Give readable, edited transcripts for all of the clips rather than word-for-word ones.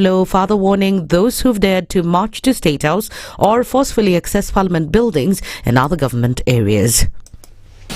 law, further warning those who've dared to march to State House or forcefully access Parliament buildings and other government areas.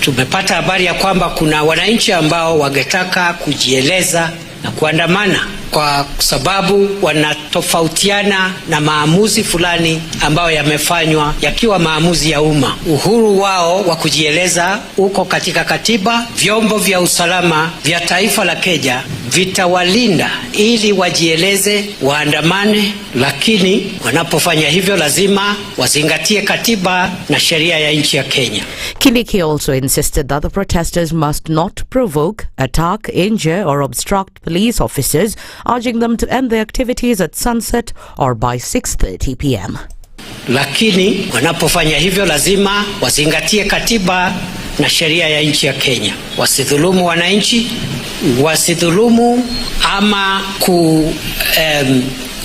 Tumepata habari ya kwamba kuna wananchi ambao wangetaka kujieleza na kuandamana kwa sababu wanatofautiana na maamuzi fulani ambayo yamefanywa yakiwa maamuzi ya umma. Uhuru wao wa kujieleza uko katika katiba. Vyombo vya usalama vya taifa la Kenya vitawalinda ili wajieleze, waandamane, lakini wanapofanya hivyo lazima wazingatie katiba na sheria ya nchi ya Kenya. Kindiki also insisted that the protesters must not provoke, attack, injure or obstruct police officers, urging them to end their activities at sunset or by 6:30 p.m. Lakini wanapofanya hivyo lazima wazingatie katiba na sheria ya nchi ya Kenya. Wasidhulumu wananchi, wasidhulumu ama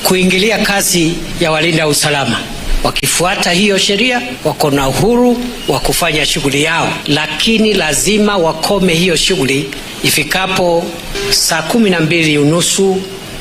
kuingilia kazi ya walinda usalama. Wakifuata hiyo sheria wako na uhuru wa kufanya shughuli yao, lakini lazima wakome hiyo shughuli ifikapo saa 12:30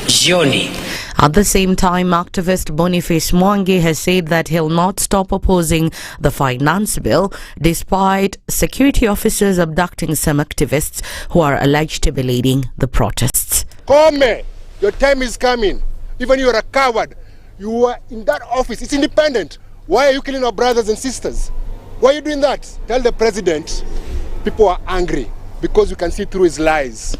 jioni. At the same time, activist Boniface Mwangi has said that he'll not stop opposing the finance bill despite security officers abducting some activists who are alleged to be leading the protests. Come, your time is coming. Even you're a coward. You are in that office. It's independent. Why are you killing our brothers and sisters? Why are you doing that? Tell the president people are angry because you can see through his lies.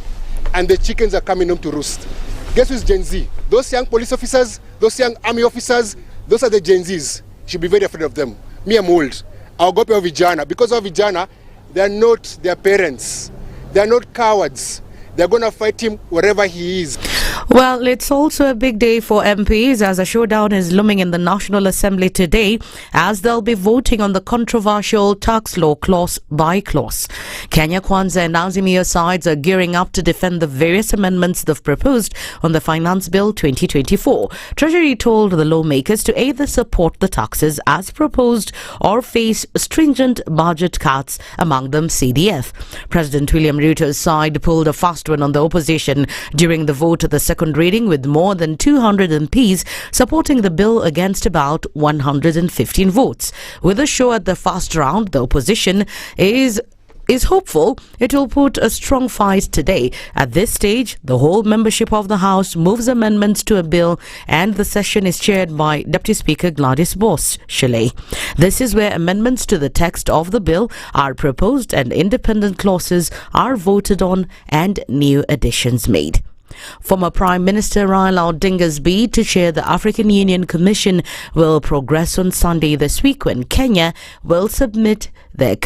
And the chickens are coming home to roost. Guess who's Gen Z? Those young police officers, those young army officers, those are the Gen Zs. You should be very afraid of them. Me, I'm old. I'll go to vijana. Because of vijana, they are not their parents. They are not cowards. They're going to fight him wherever he is. Well, it's also a big day for MPs as a showdown is looming in the National Assembly today as they'll be voting on the controversial tax law clause by clause. Kenya Kwanza and Azimio sides are gearing up to defend the various amendments they've proposed on the Finance Bill 2024. Treasury told the lawmakers to either support the taxes as proposed or face stringent budget cuts, among them CDF. President William Ruto's side pulled a fast one on the opposition during the vote at the second reading, with more than 200 MPs supporting the bill against about 115 votes. With a show at the first round, the opposition is hopeful it will put a strong fight today. At this stage, the whole membership of the House moves amendments to a bill, and the session is chaired by Deputy Speaker Gladys Boss-Shilley. This is where amendments to the text of the bill are proposed and independent clauses are voted on and new additions made. Former Prime Minister Raila Odinga's bid to chair the African Union Commission will progress on Sunday this week when Kenya will submit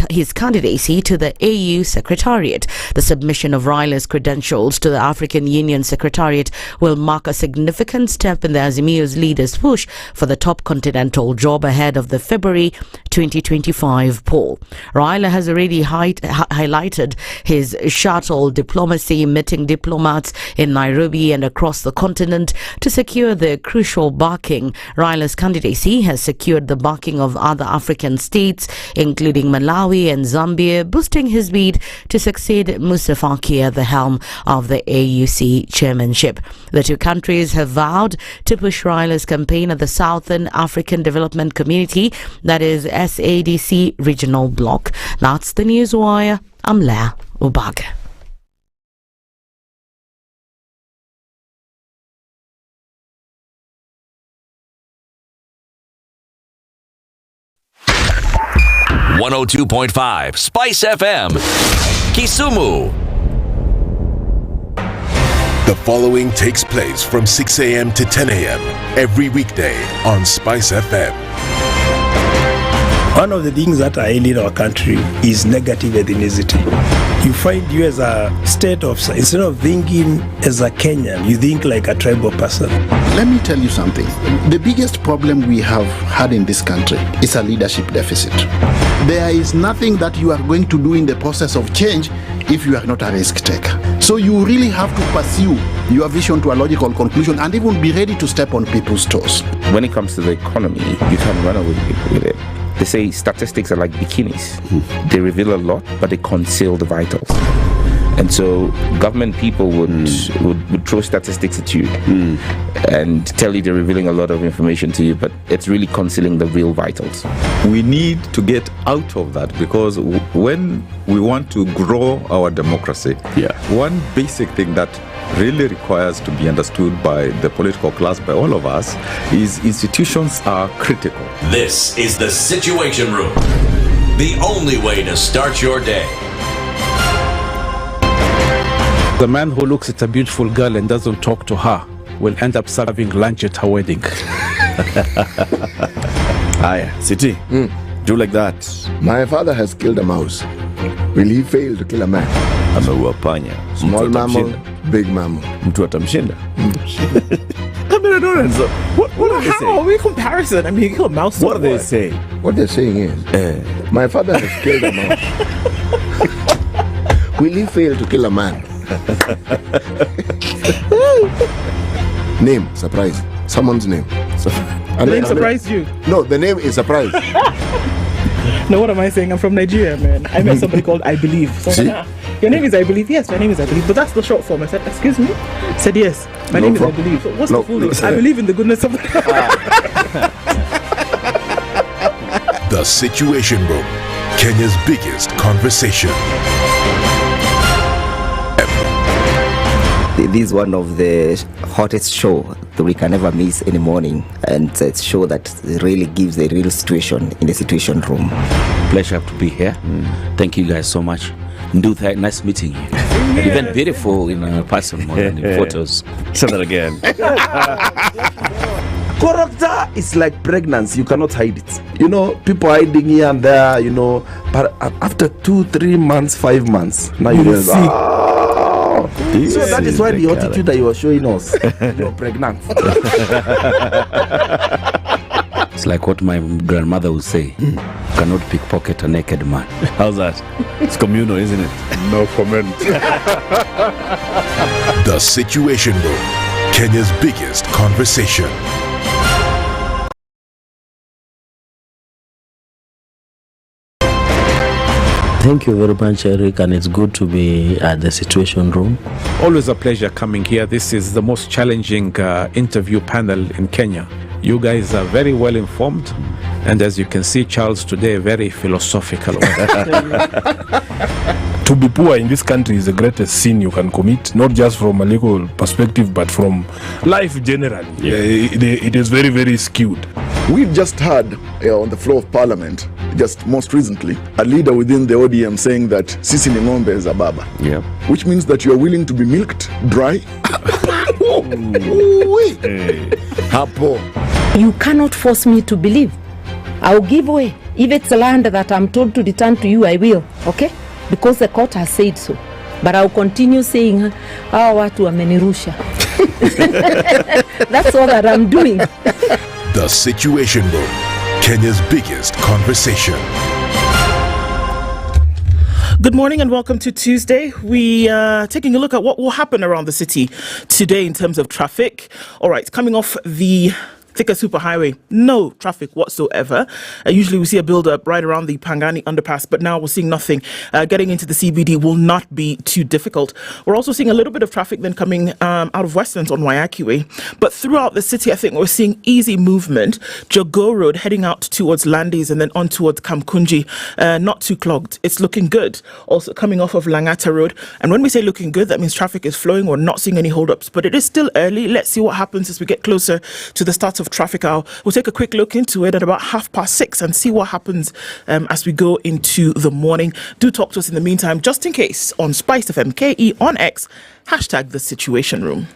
his candidacy to the AU Secretariat. The submission of Raila's credentials to the African Union Secretariat will mark a significant step in the Azimio's leaders' push for the top continental job ahead of the February 2025 poll. Raila has already highlighted his shuttle diplomacy, meeting diplomats in Nairobi and across the continent to secure their crucial backing. Raila's candidacy has secured the backing of other African states, including Malawi and Zambia, boosting his bid to succeed Musa Faki at the helm of the AUC chairmanship. The two countries have vowed to push Raila's campaign at the Southern African Development Community, that is SADC regional bloc. That's the Newswire. I'm Leah Ubaga. .5 SpiceFM, Kisumu. The following takes place from 6 a.m. to 10 a.m. every weekday on SpiceFM. One of the things that are ailing our country is negative ethnicity. You find you as a state officer, instead of thinking as a Kenyan, you think like a tribal person. Let me tell you something. The biggest problem we have had in this country is a leadership deficit. There is nothing that you are going to do in the process of change if you are not a risk taker. So you really have to pursue your vision to a logical conclusion and even be ready to step on people's toes. When it comes to the economy, you can run away with it. They say statistics are like bikinis. They reveal a lot, but they conceal the vitals. And so government people would throw statistics at you and tell you they're revealing a lot of information to you, but it's really concealing the real vitals. We need to get out of that, because when we want to grow our democracy, one basic thing that really requires to be understood by the political class, by all of us, is institutions are critical. This is the Situation Room, the only way to start your day. The man who looks at a beautiful girl and doesn't talk to her will end up serving lunch at her wedding. Aya, Siti, do like that. My father has killed a mouse. Will he fail to kill a man? Ameua panya. Small mammal, big mammal. Mtu atamshinda. What are they saying? How are we comparison? I mean, you kill a mouse. What are they saying? What they're saying is, my father has killed a mouse. Will he fail to kill a man? Name, surprise. Someone's name. The name surprised you? No, the name is surprise. No, what am I saying? I'm from Nigeria, man. I met somebody called I Believe. So your name is I Believe? Yes, my name is I Believe. But that's the short form. I said, excuse me? I said, yes, my name is I Believe. So what's the full name? I believe in the goodness of the The Situation Room, Kenya's biggest conversation. This is one of the hottest show that we can ever miss in the morning, and it's a show that really gives the real situation in the Situation Room. Pleasure to be here. Thank you guys so much. Nduthai, nice meeting you. Even beautiful in person more than in photos. Say that again. Character is like pregnancy, you cannot hide it. You know, people hiding here and there, you know, but after 2-3 months, 5 months, now you will see. So that is why the attitude that you are showing us, you're pregnant. It's like what my grandmother would say, you cannot pickpocket a naked man. How's that? It's communal, isn't it? No comment. The Situation Room, Kenya's biggest conversation. Thank you very much, Eric, and it's good to be at the Situation Room. Always a pleasure coming here. This is the most challenging interview panel in Kenya. You guys are very well informed, and as you can see, Charles today, very philosophical. To be poor in this country is the greatest sin you can commit, not just from a legal perspective, but from life generally. It is very, very skewed. We've just heard on the floor of Parliament, just most recently, a leader within the ODM saying that sisi ni ng'ombe is a baba. Yeah. Which means that you are willing to be milked dry. Hapo. You cannot force me to believe. I'll give way. If it's land that I'm told to return to you, I will. Okay? Because the court has said so. But I'll continue saying, watu wamenirusha. That's all that I'm doing. The Situation Room, Kenya's biggest conversation. Good morning and welcome to Tuesday. We are taking a look at what will happen around the city today in terms of traffic. All right, coming off the Thika Superhighway, no traffic whatsoever. Usually we see a build-up right around the Pangani underpass, but now we're seeing nothing. Getting into the CBD will not be too difficult. We're also seeing a little bit of traffic then coming out of Westlands on Waiyaki Way. But throughout the city, I think we're seeing easy movement. Jogo Road heading out towards Landis and then on towards Kamkunji. Not too clogged. It's looking good. Also coming off of Langata Road. And when we say looking good, that means traffic is flowing. We're not seeing any hold-ups. But it is still early. Let's see what happens as we get closer to the start of traffic hour. We'll take a quick look into it at about 6:30 and see what happens as we go into the morning. Do talk to us in the meantime, just in case, on SpiceFM KE on X, hashtag the Situation Room.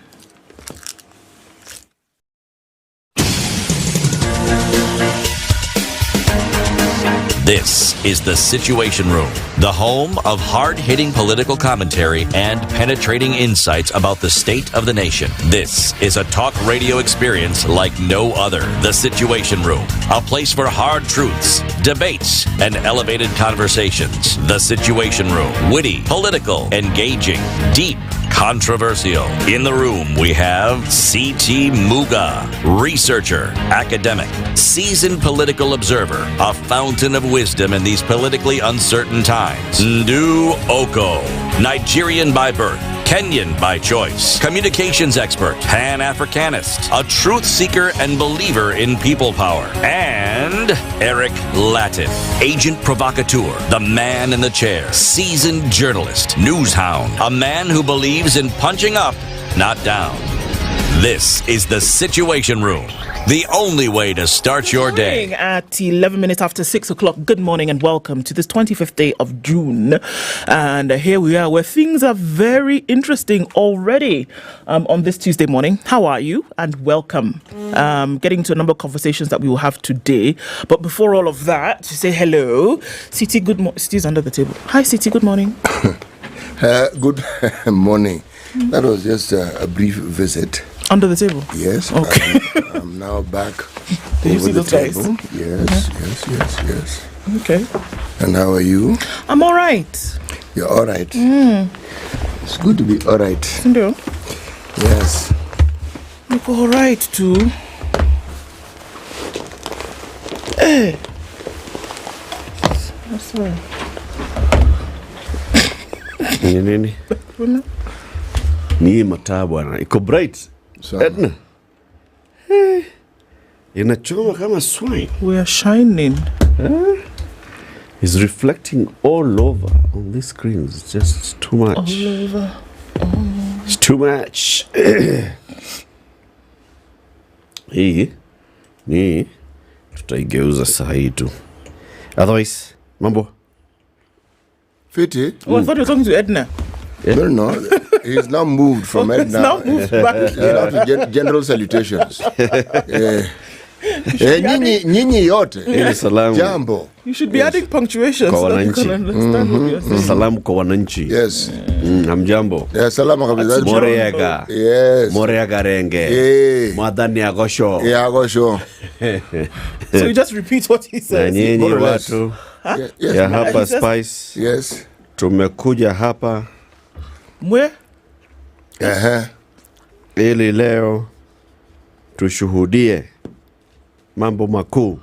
This is The Situation Room, the home of hard-hitting political commentary and penetrating insights about the state of the nation. This is a talk radio experience like no other. The Situation Room, a place for hard truths, debates, and elevated conversations. The Situation Room, witty, political, engaging, deep, controversial. In the room, we have C.T. Muga, researcher, academic, seasoned political observer, a fountain of wisdom in these politically uncertain times. Ndu Okoh, Nigerian by birth, Kenyan by choice, communications expert, Pan-Africanist, a truth seeker and believer in people power, and Eric Latiff, agent provocateur, the man in the chair, seasoned journalist, news hound, a man who believes in punching up, not down. This is the Situation Room, the only way to start your day. At 11 minutes after 6 o'clock, good morning and welcome to this 25th day of June. And here we are, where things are very interesting already on this Tuesday morning. How are you? And welcome. Getting to a number of conversations that we will have today. But before all of that, to say hello, City, good morning. City's under the table. Hi, City, good morning. Good morning. That was just a brief visit. Under the table? Yes. Okay. I'm now back. Did you see those guys? Yes. Okay. And how are you? I'm all right. You're all right? It's good to be all right. No. Yes. Look all right too. Hey. Sorry. Nini? Ni mataa bwana. Iko bright. Ednah. Hey. Inachoma kama swine. We are shining. It's reflecting all over on this screen. It's just too much. All over. It's too much. Hii ni tutaigeuza saa hii tu. Otherwise, mambo. Fiti? Oh, I thought you were talking to Ednah. No. He's now moved from Ednah. He's now moved back. He's now to general salutations. Nyinyi yote. Jambo. You should be adding punctuation so that you can understand what you're saying. Salamu kwa wananchi. Yes. Hamjambo. Yes, salama kabisa. Moreaga. Yes. Moreaga renge. Mwadhani agosho. Agosho. So you just repeat what he says. Na nyinyi watu ya hapa Spice. Yes. Tumekuja hapa. Mwe? Ili leo tushuhudie mambo makuu.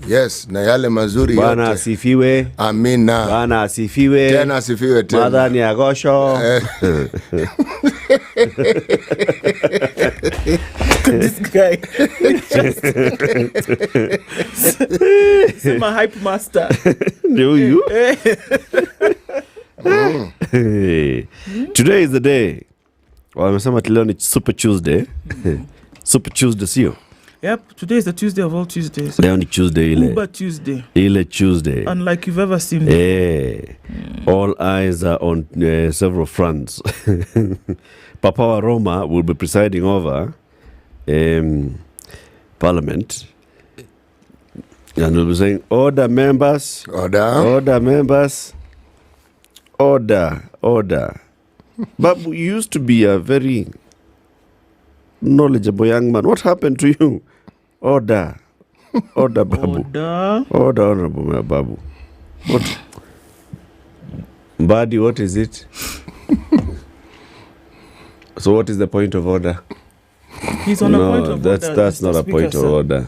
Yes, na yale mazuri yote. Bwana asifiwe. Amina. Bwana asifiwe. Tena asifiwe tena. Madhani agosho. This guy. My hype master. Do you? Today is the day. Wamesema leo ni Super Tuesday. Super Tuesday sio? Yep, today is the Tuesday of all Tuesdays. Leo ni Tuesday ile. Uber Tuesday. Ile Tuesday. Unlike you've ever seen. All eyes are on several fronts. Papa wa Roma will be presiding over Parliament. And we'll be saying, order members. Order members. Order. Babu, you used to be a very knowledgeable young man. What happened to you? Order, Babu. Order, honorable Babu. What? Mbadi, what is it? So what is the point of order? He's on a point of order. That's not a point of order.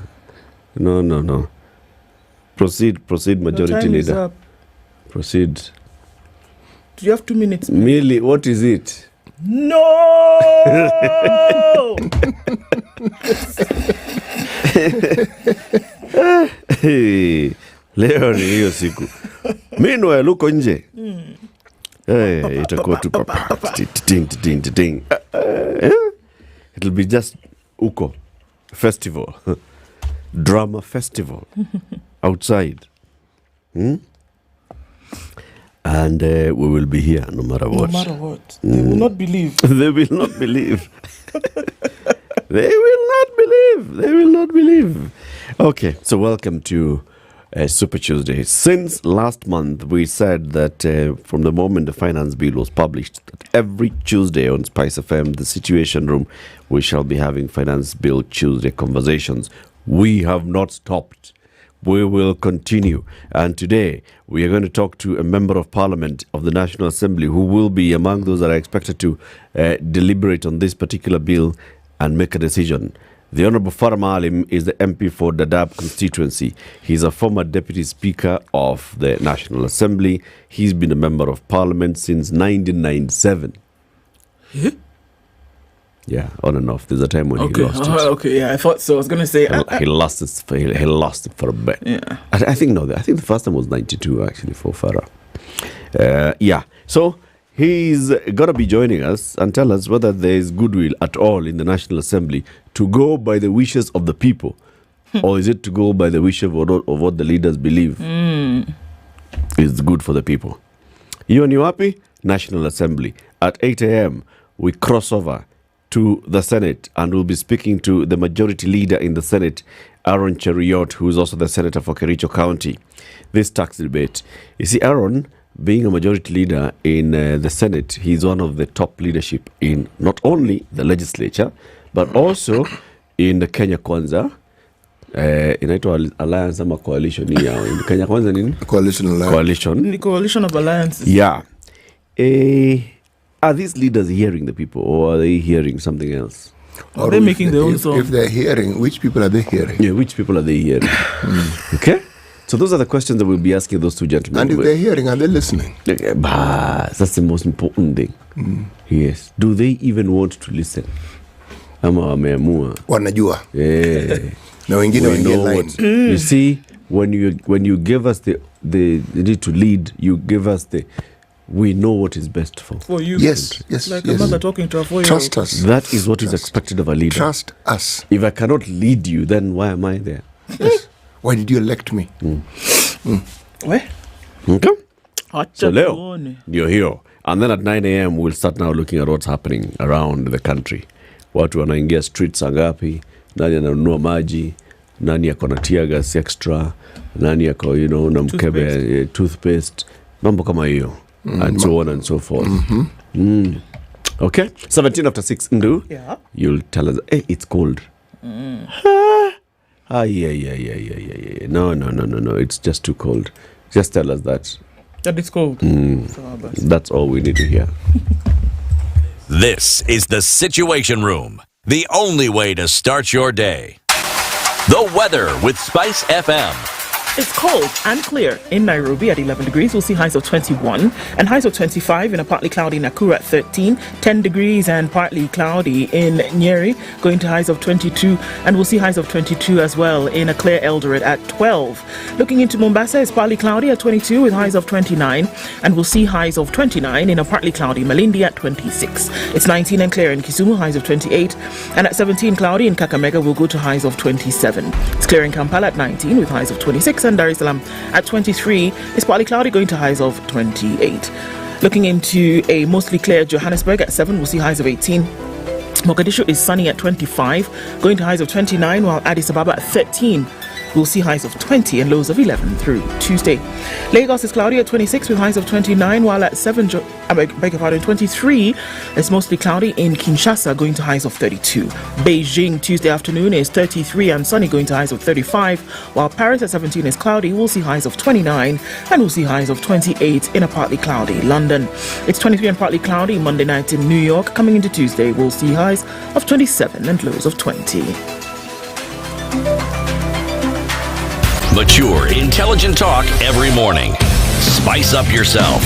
No. Proceed, majority leader. Proceed. Do you have 2 minutes? Millie, what is it? No! Leo ni hiyo siku. Meanwhile, uko nje. Itakuwa tu papa. Ting. It'll be just Okoh festival. Drama festival. Outside. And we will be here no matter what. No matter what. They will not believe. They will not believe. They will not believe. Okay, so welcome to Super Tuesday. Since last month, we said that from the moment the finance bill was published, that every Tuesday on SpiceFM, the Situation Room, we shall be having finance bill Tuesday conversations. We have not stopped. we will continue. And today, we are going to talk to a member of parliament of the National Assembly who will be among those that are expected to deliberate on this particular bill and make a decision. The Honorable Farah Alim is the MP for Dadaab constituency. He's a former Deputy Speaker of the National Assembly. He's been a member of parliament since 1997. Huh? Yeah, on and off. There's a time when he lost it. Okay, yeah, I thought so. I was going to say... He lost it for a bit. Yeah. I think the first time was 92, actually, for Farah. Yeah. So, he's got to be joining us and tell us whether there is goodwill at all in the National Assembly to go by the wishes of the people, or is it to go by the wishes of what the leaders believe is good for the people. You and you happy? National Assembly. At 8 a.m., we cross over to the Senate and we'll be speaking to the majority leader in the Senate, Aaron Cheruiyot, who is also the senator for Kericho County. This tax debate. You see, Aaron, being a majority leader in the Senate, he's one of the top leadership in not only the legislature, but also in the Kenya Kwanza. Inaitwa alliance ama coalition yao. In Kenya Kwanza nini? Coalition alliance. Coalition. The coalition of alliances. Yeah. Are these leaders hearing the people, or are they hearing something else? Are they making their own song? If they're hearing, which people are they hearing? Yeah, which people are they hearing? Okay? So those are the questions that we'll be asking those two gentlemen. And if they're hearing, are they listening? That's the most important thing. Yes. Do they even want to listen? Ama wameamua. Wanajua. Yeah. Na wengine line. You see, when you give us the need to lead, you give us we know what is best for you. Yes. Like a mother talking to a 4-year-old. Trust us. That is what is expected of a leader. Trust us. If I cannot lead you, then why am I there? Yes. Why did you elect me? Where? Okay. So Leo, you're here. And then at 9 a.m. we'll start now looking at what's happening around the country. Watu wanaingia streets ngapi? Nani ananunua maji? Nani ako na tear gas extra? Nani ako, na mkebe toothpaste? Mambo kama hiyo. And so on and so forth. Okay? 17 after 6. Ndu? Yeah. You'll tell us, hey, it's cold. Yeah. No. It's just too cold. Just tell us that. That it's cold. That's all we need to hear. This is the Situation Room, the only way to start your day. The weather with SpiceFM. It's cold and clear in Nairobi at 11 degrees. We'll see highs of 21 and highs of 25 in a partly cloudy Nakuru at 13, 10 degrees and partly cloudy in Nyeri, going to highs of 22, and we'll see highs of 22 as well in a clear Eldoret at 12. Looking into Mombasa, it's partly cloudy at 22 with highs of 29, and we'll see highs of 29 in a partly cloudy Malindi at 26. It's 19 and clear in Kisumu, highs of 28, and at 17 cloudy in Kakamega, we'll go to highs of 27. It's clear in Kampala at 19 with highs of 26, and Dar es Salaam at 23. It's partly cloudy, going to highs of 28. Looking into a mostly clear Johannesburg at 7, we'll see highs of 18. Mogadishu is sunny at 25, going to highs of 29, while Addis Ababa at 13. We'll see highs of 20 and lows of 11 through Tuesday. Lagos is cloudy at 26 with highs of 29, while at 23, it's mostly cloudy in Kinshasa, going to highs of 32. Beijing Tuesday afternoon is 33 and sunny, going to highs of 35, while Paris at 17 is cloudy. We'll see highs of 29 and we'll see highs of 28 in a partly cloudy London. It's 23 and partly cloudy Monday night in New York. Coming into Tuesday, we'll see highs of 27 and lows of 20. Mature, intelligent talk every morning. Spice up yourself.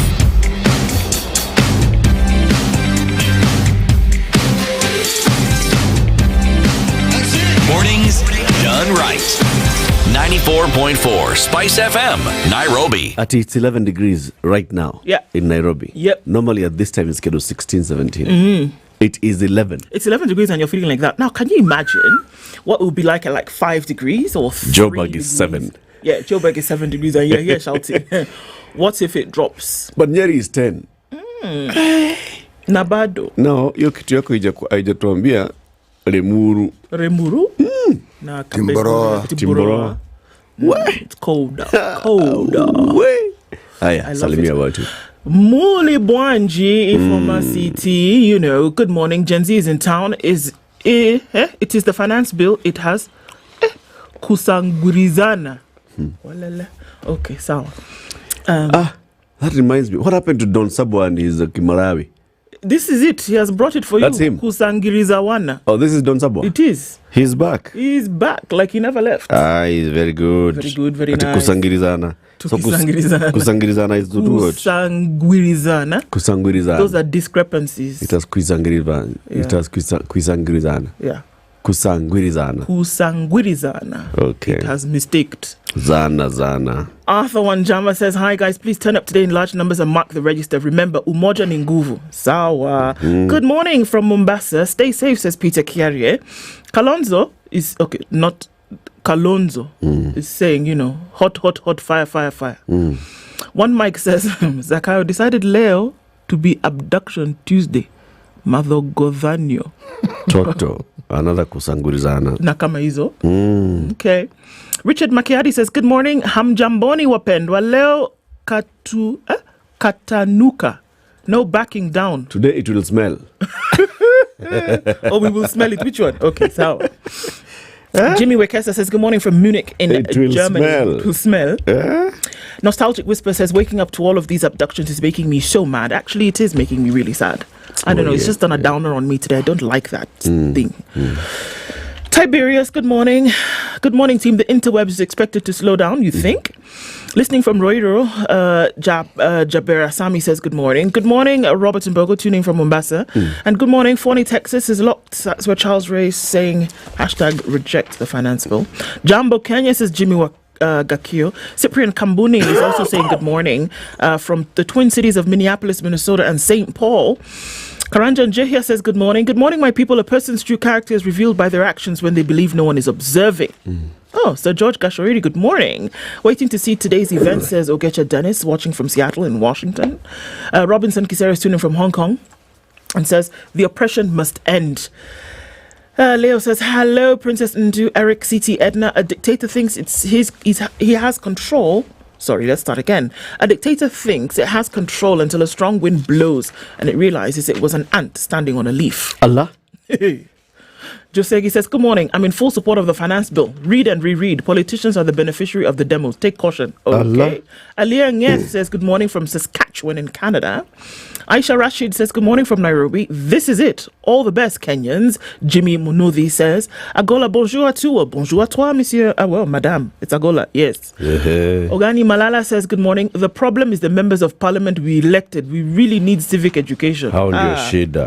Mornings done right. 94.4 Spice FM, Nairobi. It's 11 degrees right now in Nairobi. Yep. Normally at this time it's scheduled 16, 17. It is 11. It's 11 degrees and you're feeling like that. Now, can you imagine what it would be like at like 5 degrees or 3 Joburg degrees? is 7. Yeah, Joburg is 7 degrees and you're here shouting. What if it drops? But Nyeri is 10. Nabado. No, hiyo kitu yako haijatuambia Remuru. Remuru? Na Timboroa. It's colder. Colder. Aya, salimia watu. Muli Bwanji, Informa City, good morning. Gen Z is in town. It is the finance bill. It has kusangurizana. Walele. Okay, sawa. That reminds me. What happened to Don Sabwa and his Kimalawi? This is it. He has brought it for That's you. him. Kusangirizawana. Oh, this is Don Sabwa? It is. He's back. He's back like he never left. He's very good. Very good, very Ati nice. Kusangirizana. Kusangirizana is the word. Kusangirizana. Those are discrepancies. It has Kusangirizana. Yeah. It has Kusangirizana. Yeah. Kusangirizana. Okay. It has mistaked. Zana. Arthur Wanjama says, hi guys, please turn up today in large numbers and mark the register. Remember, Umoja ni nguvu. Sawa. Good morning from Mombasa. Stay safe, says Peter Kiarie. Kalonzo is, okay, not Kalonzo, is saying, hot, fire. One Mike says, Zakayo decided Leo to be abduction Tuesday. Madhogodhanyo. Toto. Another kusangurizana. Nakama hizo. Okay. Richard Makiadi says, good morning. Hamjamboni wapendwa. Leo katanuka. No backing down. Today it will smell. Oh, we will smell it. Which one? Okay, so. Jimmy Wekesa says, good morning from Munich in Germany. It will smell. Nostalgic Whisper says, waking up to all of these abductions is making me so mad. Actually, it is making me really sad. I don't know. It's just done a downer on me today. I don't like that thing. Tiberius, good morning. Good morning, team. The interwebs is expected to slow down, you think? Listening from Roiro, Jabera Sami says good morning. Good morning, Robert Mbogo, tuning from Mombasa. And good morning, Forney, Texas is locked. That's where Charles Ray is saying #reject the finance bill. Jambo Kenya says Jimmy Gakio. Cyprian Kambuni is also saying good morning from the Twin Cities of Minneapolis, Minnesota and St. Paul. Karanjan Jehia says good morning. Good morning, my people. A person's true character is revealed by their actions when they believe no one is observing. Oh, Sir George Gashoridi, good morning. Waiting to see today's event, says Ogecha Dennis, watching from Seattle in Washington. Robinson Kisera is tuning from Hong Kong and says the oppression must end. Leo says, hello, Princess Ndu, Eric, CT, Ednah. A dictator thinks he has control. Sorry, let's start again. A dictator thinks it has control until a strong wind blows and it realizes it was an ant standing on a leaf. Allah. Josegi says, good morning. I'm in full support of the finance bill. Read and reread. Politicians are the beneficiary of the demos. Take caution. Okay. Aliyah Nyeri says, good morning from Saskatchewan in Canada. Aisha Rashid says, good morning from Nairobi. This is it. All the best, Kenyans. Jimmy Munuthi says, Agola, bonjour à tous. Bonjour à toi, monsieur. Well, madame. It's Agola. Yes. Ogani Malala says, good morning. The problem is the members of parliament we elected. We really need civic education. How do you shade?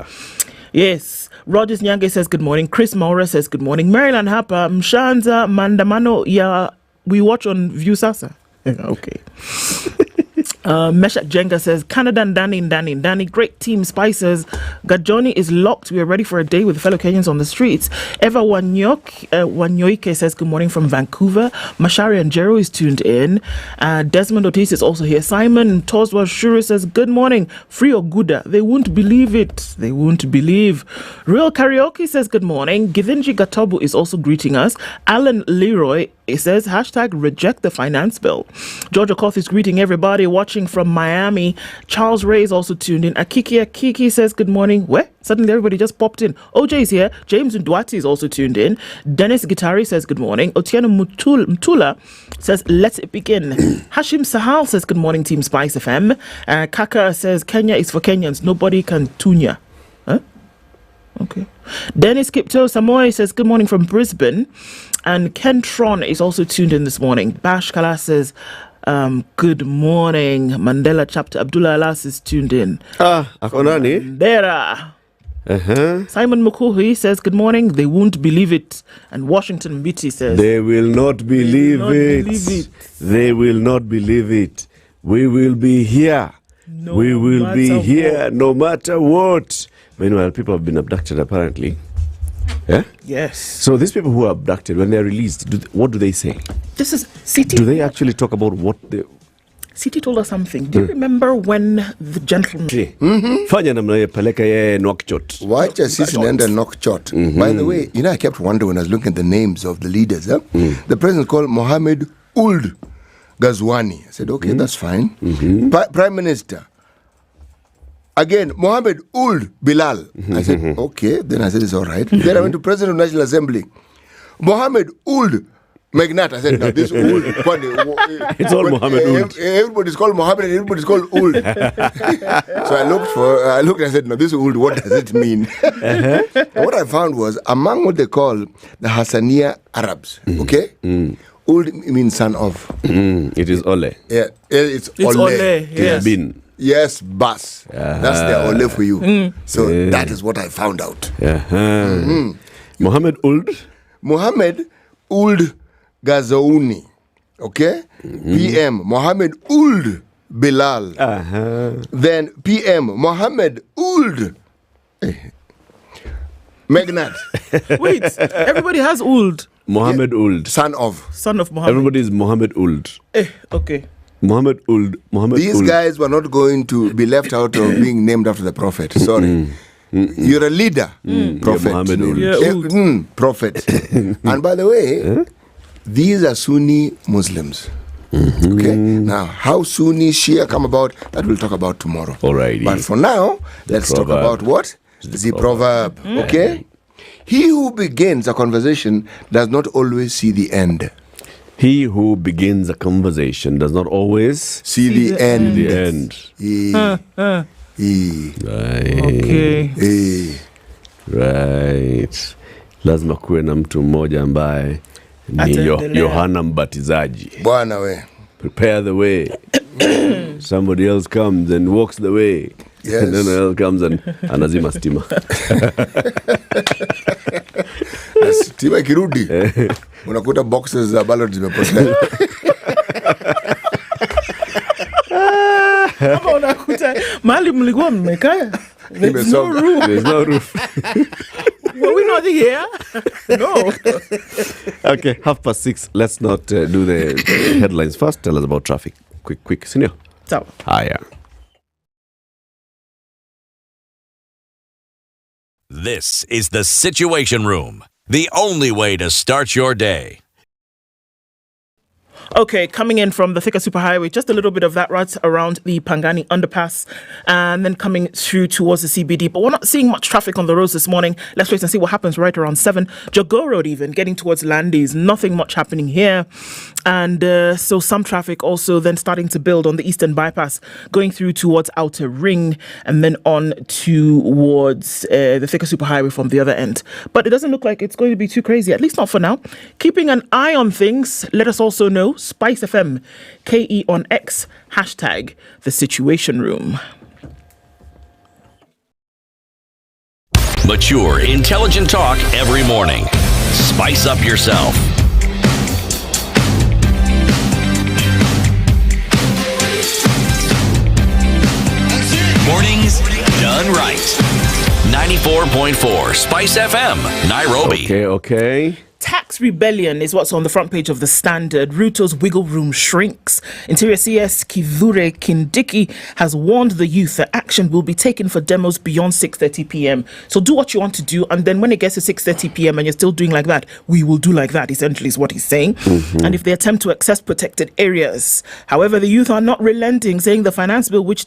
Yes. Rogers Nyange says good morning. Chris Maura says good morning. Maryland Hapa, Mshanza Mandamano ya we watch on View Sasa. Okay. Meshak Jenga says Canada and Danny. Great team, Spicers. Gajoni is locked. We are ready for a day with fellow Kenyans on the streets. Eva Wanyoike says good morning from Vancouver. Mashari and Jero is tuned in. Desmond Otis is also here. Simon Toswa Shuru says good morning. Free Oguda. They won't believe it. They won't believe. Real Karaoke says good morning. Githinji Gatobu is also greeting us. Alan Leroy says #reject the finance bill. Georgia Koth is greeting everybody watching from Miami. Charles Ray is also tuned in. Akiki says good morning. Where? Suddenly everybody just popped in. OJ is here. James Ndwati is also tuned in. Dennis Gitari says good morning. Otieno Mutula says let's begin. Hashim Sahal says good morning, Team Spice FM. Kaka says Kenya is for Kenyans. Nobody can tunya. Huh? Okay. Dennis Kipto Samoy says good morning from Brisbane. And Kentron is also tuned in this morning. Bash Kala says good morning. Mandela chapter Abdullah Alas is tuned in. Akonani. Mandela. Simon Mukuhi says good morning. They won't believe it. And Washington Mbiti says they will not believe it. They will not believe it. We will be here. We will be here no matter what. Meanwhile, people have been abducted apparently. Yeah? Yes. So these people who are abducted, when they're released, what do they say? This is CT. Do they actually talk about what they... CT told us something. Do you remember when the gentleman... Fanya namna ye peleka ye Nouakchott. Wacha sisi naenda Nouakchott. By the way, I kept wondering when I was looking at the names of the leaders. The president called Mohammed Ould Ghazouani. I said, okay, that's fine. Prime Minister. Again, Mohammed Ould Bilal. I said, okay. Then I said, it's all right. Then I went to President of National Assembly. Mohammed Ould Megnat. I said, no, this Ould. It's all Mohammed Ould. Everybody's called Mohammed and everybody's called Ould. So I looked and I said, no, this Ould, what does it mean? And what I found was, among what they call the Hassaniya Arabs, okay? Ould means son of. It is Ole. Yeah, it's Ole. Yes. Bin. Yes, bus. That's the Ole for you. So that is what I found out. Mohammed Ould? Mohammed Ould Gazouni. Okay? PM Mohammed Ould Bilal. Then PM Mohammed Ould Megnat. Wait, everybody has Ould. Mohammed Ould. Son of Mohammed. Everybody is Mohammed Ould. Okay. Mohammed Ould. These guys were not going to be left out of being named after the prophet. Sorry. You're a leader, prophet. Mohammed Ould. Prophet. And by the way, these are Sunni Muslims. Okay. Now, how Sunni Shia come about, that we'll talk about tomorrow. Alrighty. But for now, let's talk about what? The proverb. Okay. He who begins a conversation does not always see the end. He who begins a conversation does not always see the end. Right. Lazima kuwe na mtu mmoja ambaye ni Yohana Mbatizaji. Bwana we. Prepare the way. Somebody else comes and walks the way. Yes. And then else comes and anazima stima. Stima kirudi. Unakuta boxes za ballot zimepotea. Hapa unakuta mahali mlikuwa mmekaa. There's no roof. There's no roof. Were we not here? No. Okay, 6:30. Let's not do the headlines first. Tell us about traffic. Quick. Senior. So. Yeah. This is the Situation Room, the only way to start your day. Okay, coming in from the Thika Superhighway, just a little bit of that route around the Pangani underpass and then coming through towards the CBD. But we're not seeing much traffic on the roads this morning. Let's wait and see what happens right around 7. Jago Road even, getting towards Landis. Nothing much happening here. And so some traffic also then starting to build on the Eastern Bypass, going through towards Outer Ring and then on towards the Thika Superhighway from the other end. But it doesn't look like it's going to be too crazy, at least not for now. Keeping an eye on things, let us also know. SpiceFM, KE on X, hashtag the Situation Room. Mature, intelligent talk every morning. Spice up yourself. Mornings done right. 94.4 Spice FM, Nairobi. Okay. Tax rebellion is what's on the front page of the Standard. Ruto's wiggle room shrinks. Interior CS Kithure Kindiki has warned the youth that action will be taken for demos beyond 6:30 p.m. So do what you want to do, and then when it gets to 6:30 p.m. and you're still doing like that, we will do like that, essentially is what he's saying. And if they attempt to access protected areas. However, the youth are not relenting, saying the finance bill which is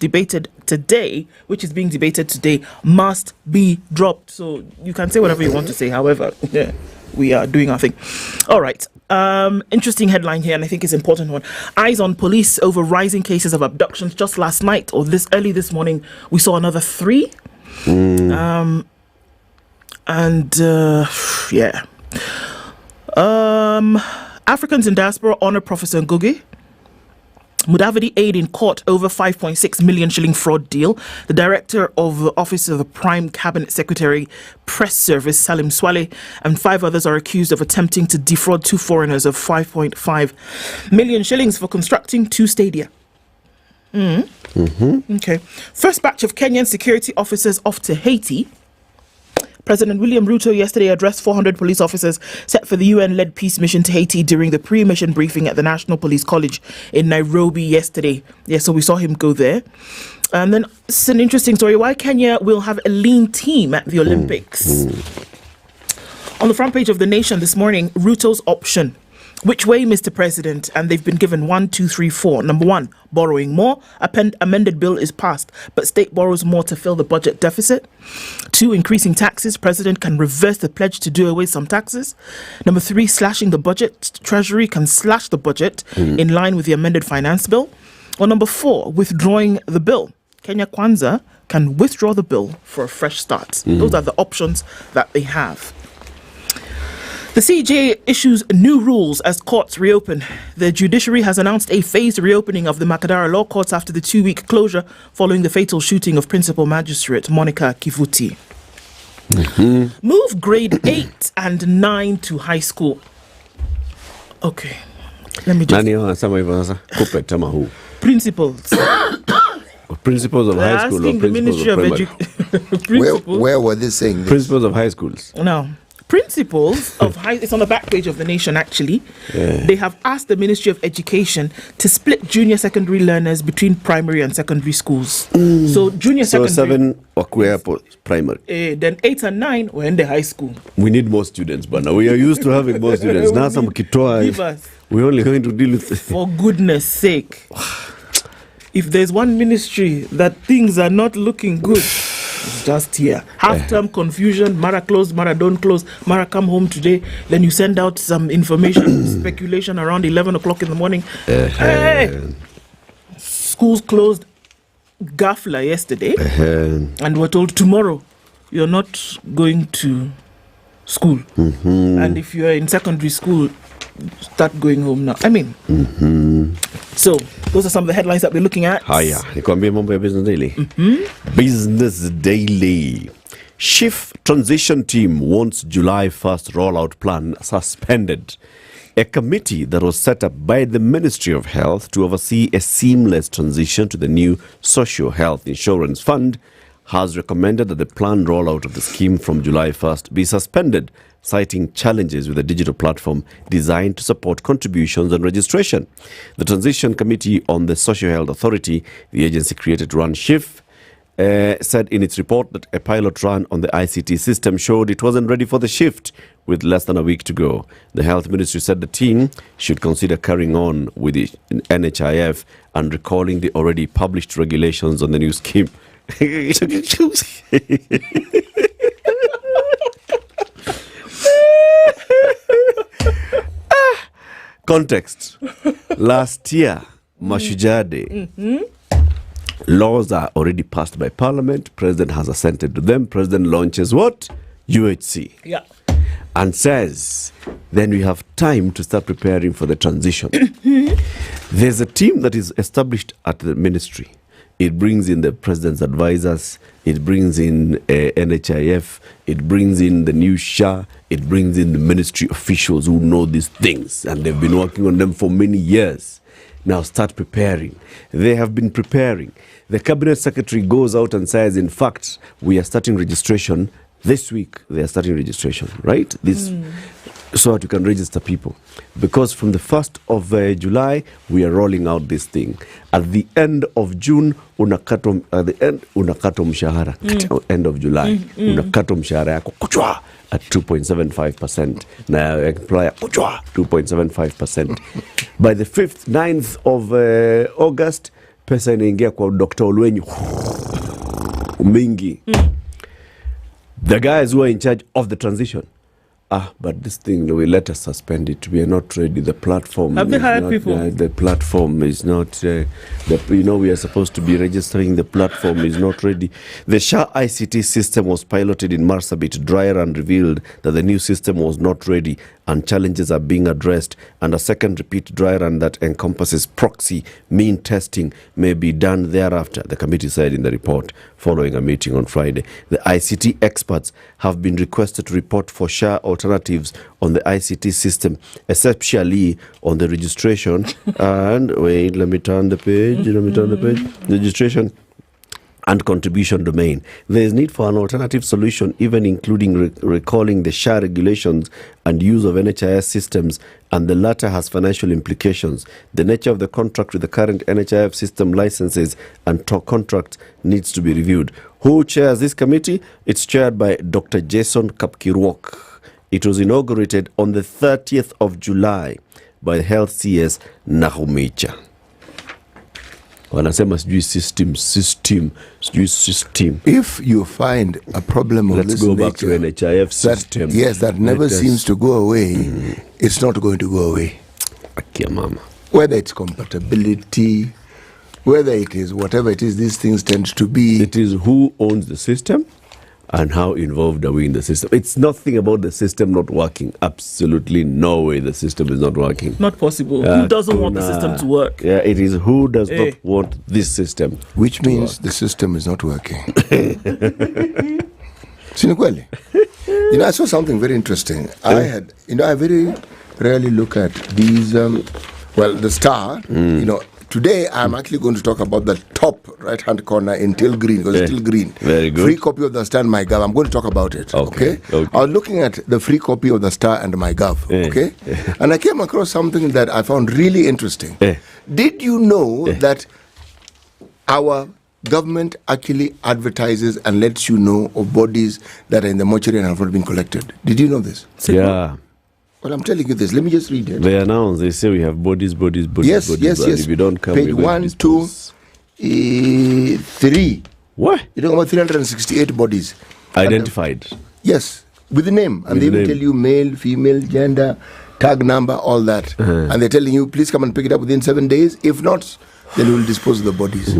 being debated today, must be dropped. So you can say whatever you want to say, however, yeah. We are doing our thing. All right. Interesting headline here, and I think it's an important one. Eyes on police over rising cases of abductions. Just last night or early this morning, we saw another 3. Africans in diaspora honor Professor Ngugi. Mudavadi aid in court over 5.6 million shilling fraud deal. The director of the Office of the Prime Cabinet Secretary Press Service, Salim Swale, and 5 others are accused of attempting to defraud 2 foreigners of 5.5 million shillings for constructing 2 stadia. Okay. First batch of Kenyan security officers off to Haiti. President William Ruto yesterday addressed 400 police officers set for the UN-led peace mission to Haiti during the pre-mission briefing at the National Police College in Nairobi yesterday. Yeah, so we saw him go there. And then it's an interesting story. Why Kenya will have a lean team at the Olympics. On the front page of The Nation this morning, Ruto's option. Which way, Mr. President? And they've been given 1, 2, 3, 4. Number 1, borrowing more. Amended bill is passed, but state borrows more to fill the budget deficit. 2, increasing taxes. President can reverse the pledge to do away some taxes. Number 3, slashing the budget. Treasury can slash the budget in line with the amended finance bill. Or number 4, withdrawing the bill. Kenya Kwanza can withdraw the bill for a fresh start. Those are the options that they have. The CJ issues new rules as courts reopen. The judiciary has announced a phased reopening of the Makadara law courts after the 2-week closure following the fatal shooting of Principal Magistrate Monica Kivuti. Move grade 8 and 9 to high school. Okay. Let me just... Principals. Principals of high school or principals of primary? Where were they saying this? Principals of high schools. No. Principals of high, it's on the back page of The Nation actually. They have asked the Ministry of Education to split junior secondary learners between primary and secondary schools. So junior secondary. So 7 were primary. Then 8 and 9 were in the high school. We need more students, but now we are used to having more students. Now some kitwa. We're only going to deal with. For goodness sake. If there's one ministry that things are not looking good, it's just here. Half-term confusion, Mara closed, Mara don't close, Mara come home today, then you send out some information, speculation around 11 o'clock in the morning. Hey! Schools closed Gafla yesterday, and we're told tomorrow you're not going to school. And if you're in secondary school, start going home now. I mean, so those are some of the headlines that we're looking at. Haya, nikwambie mambo ya Business Daily. Business Daily. Chief Transition Team wants July 1st rollout plan suspended. A committee that was set up by the Ministry of Health to oversee a seamless transition to the new Social Health Insurance Fund has recommended that the planned rollout of the scheme from July 1st be suspended, citing challenges with the digital platform designed to support contributions and registration. The Transition Committee on the Social Health Authority, the agency created to run SHIF, said in its report that a pilot run on the ICT system showed it wasn't ready for the shift with less than a week to go. The Health Ministry said the team should consider carrying on with the NHIF and recalling the already published regulations on the new scheme. Context. Last year, Mashujaa Day. Laws are already passed by Parliament. President has assented to them. President launches what? UHC. Yeah. And says, then we have time to start preparing for the transition. There's a team that is established at the ministry. It brings in the president's advisors. It brings in NHIF. It brings in the new SHA. It brings in the ministry officials who know these things. And they've been working on them for many years. Now start preparing. They have been preparing. The cabinet secretary goes out and says, in fact, we are starting registration this week. They are starting registration, right? So that you can register people. Because from the 1st of July, we are rolling out this thing. At the end of June, unakato mshahara. End of July, unakato mshahara yako kuchwa at 2.75%. Na employer kuchwa 2.75%. By the 5th, 9th of August, pesa inaingia kwa Dr. Olwenyu. Mingi. The guys who are in charge of the transition. But this thing, we let us suspend it. We are not ready. The platform. Have they hired people? The platform is not. We are supposed to be registering. The platform is not ready. The SHA ICT system was piloted in Marsabit Dryer and revealed that the new system was not ready and challenges are being addressed. And a second repeat dry run that encompasses proxy mean testing may be done thereafter, the committee said in the report following a meeting on Friday. The ICT experts have been requested to report for SHA alternatives on the ICT system, especially on the registration and let me turn the page. Registration and contribution domain. There is need for an alternative solution, even including recalling the SHA regulations and use of NHIS systems, and the latter has financial implications. The nature of the contract with the current NHIF system licenses and contracts needs to be reviewed. Who chairs this committee? It's chaired by Dr. Jason Kapkirwok. It was inaugurated on the 30th of July by the health CS Nahumicha. Wanasema sijui system. If you find a problem of Let's this go nature, back to NHIF system. that never seems to go away, it's not going to go away. Akia mama. Whether it's compatibility, whether it is whatever it is, these things tend to be. It is who owns the system and how involved are we in the system. It's nothing about the system not working. Absolutely no way the system is not working. Not possible. Who doesn't want the system to work? Yeah, it is who does not want this system. Which means the system is not working. Sinikweli. I saw something very interesting. I very rarely look at these, the star, today I'm actually going to talk about the top right-hand corner in teal green, because it's still green. Very good. Free copy of the Star and MyGov. I'm going to talk about it. Okay. I was looking at the free copy of the Star and MyGov. Okay. And I came across something that I found really interesting. Did you know that our government actually advertises and lets you know of bodies that are in the mortuary and have not been collected? Did you know this? Yeah. Well, I'm telling you this. Let me just read it. They announce, they say we have bodies. Yes. And if you don't come, page 1, 2, 3. What? You're talking about 368 bodies. Identified. Yes, with the name. And they will tell you male, female, gender, tag number, all that. And they're telling you, please come and pick it up within 7 days. If not, then we will dispose of the bodies.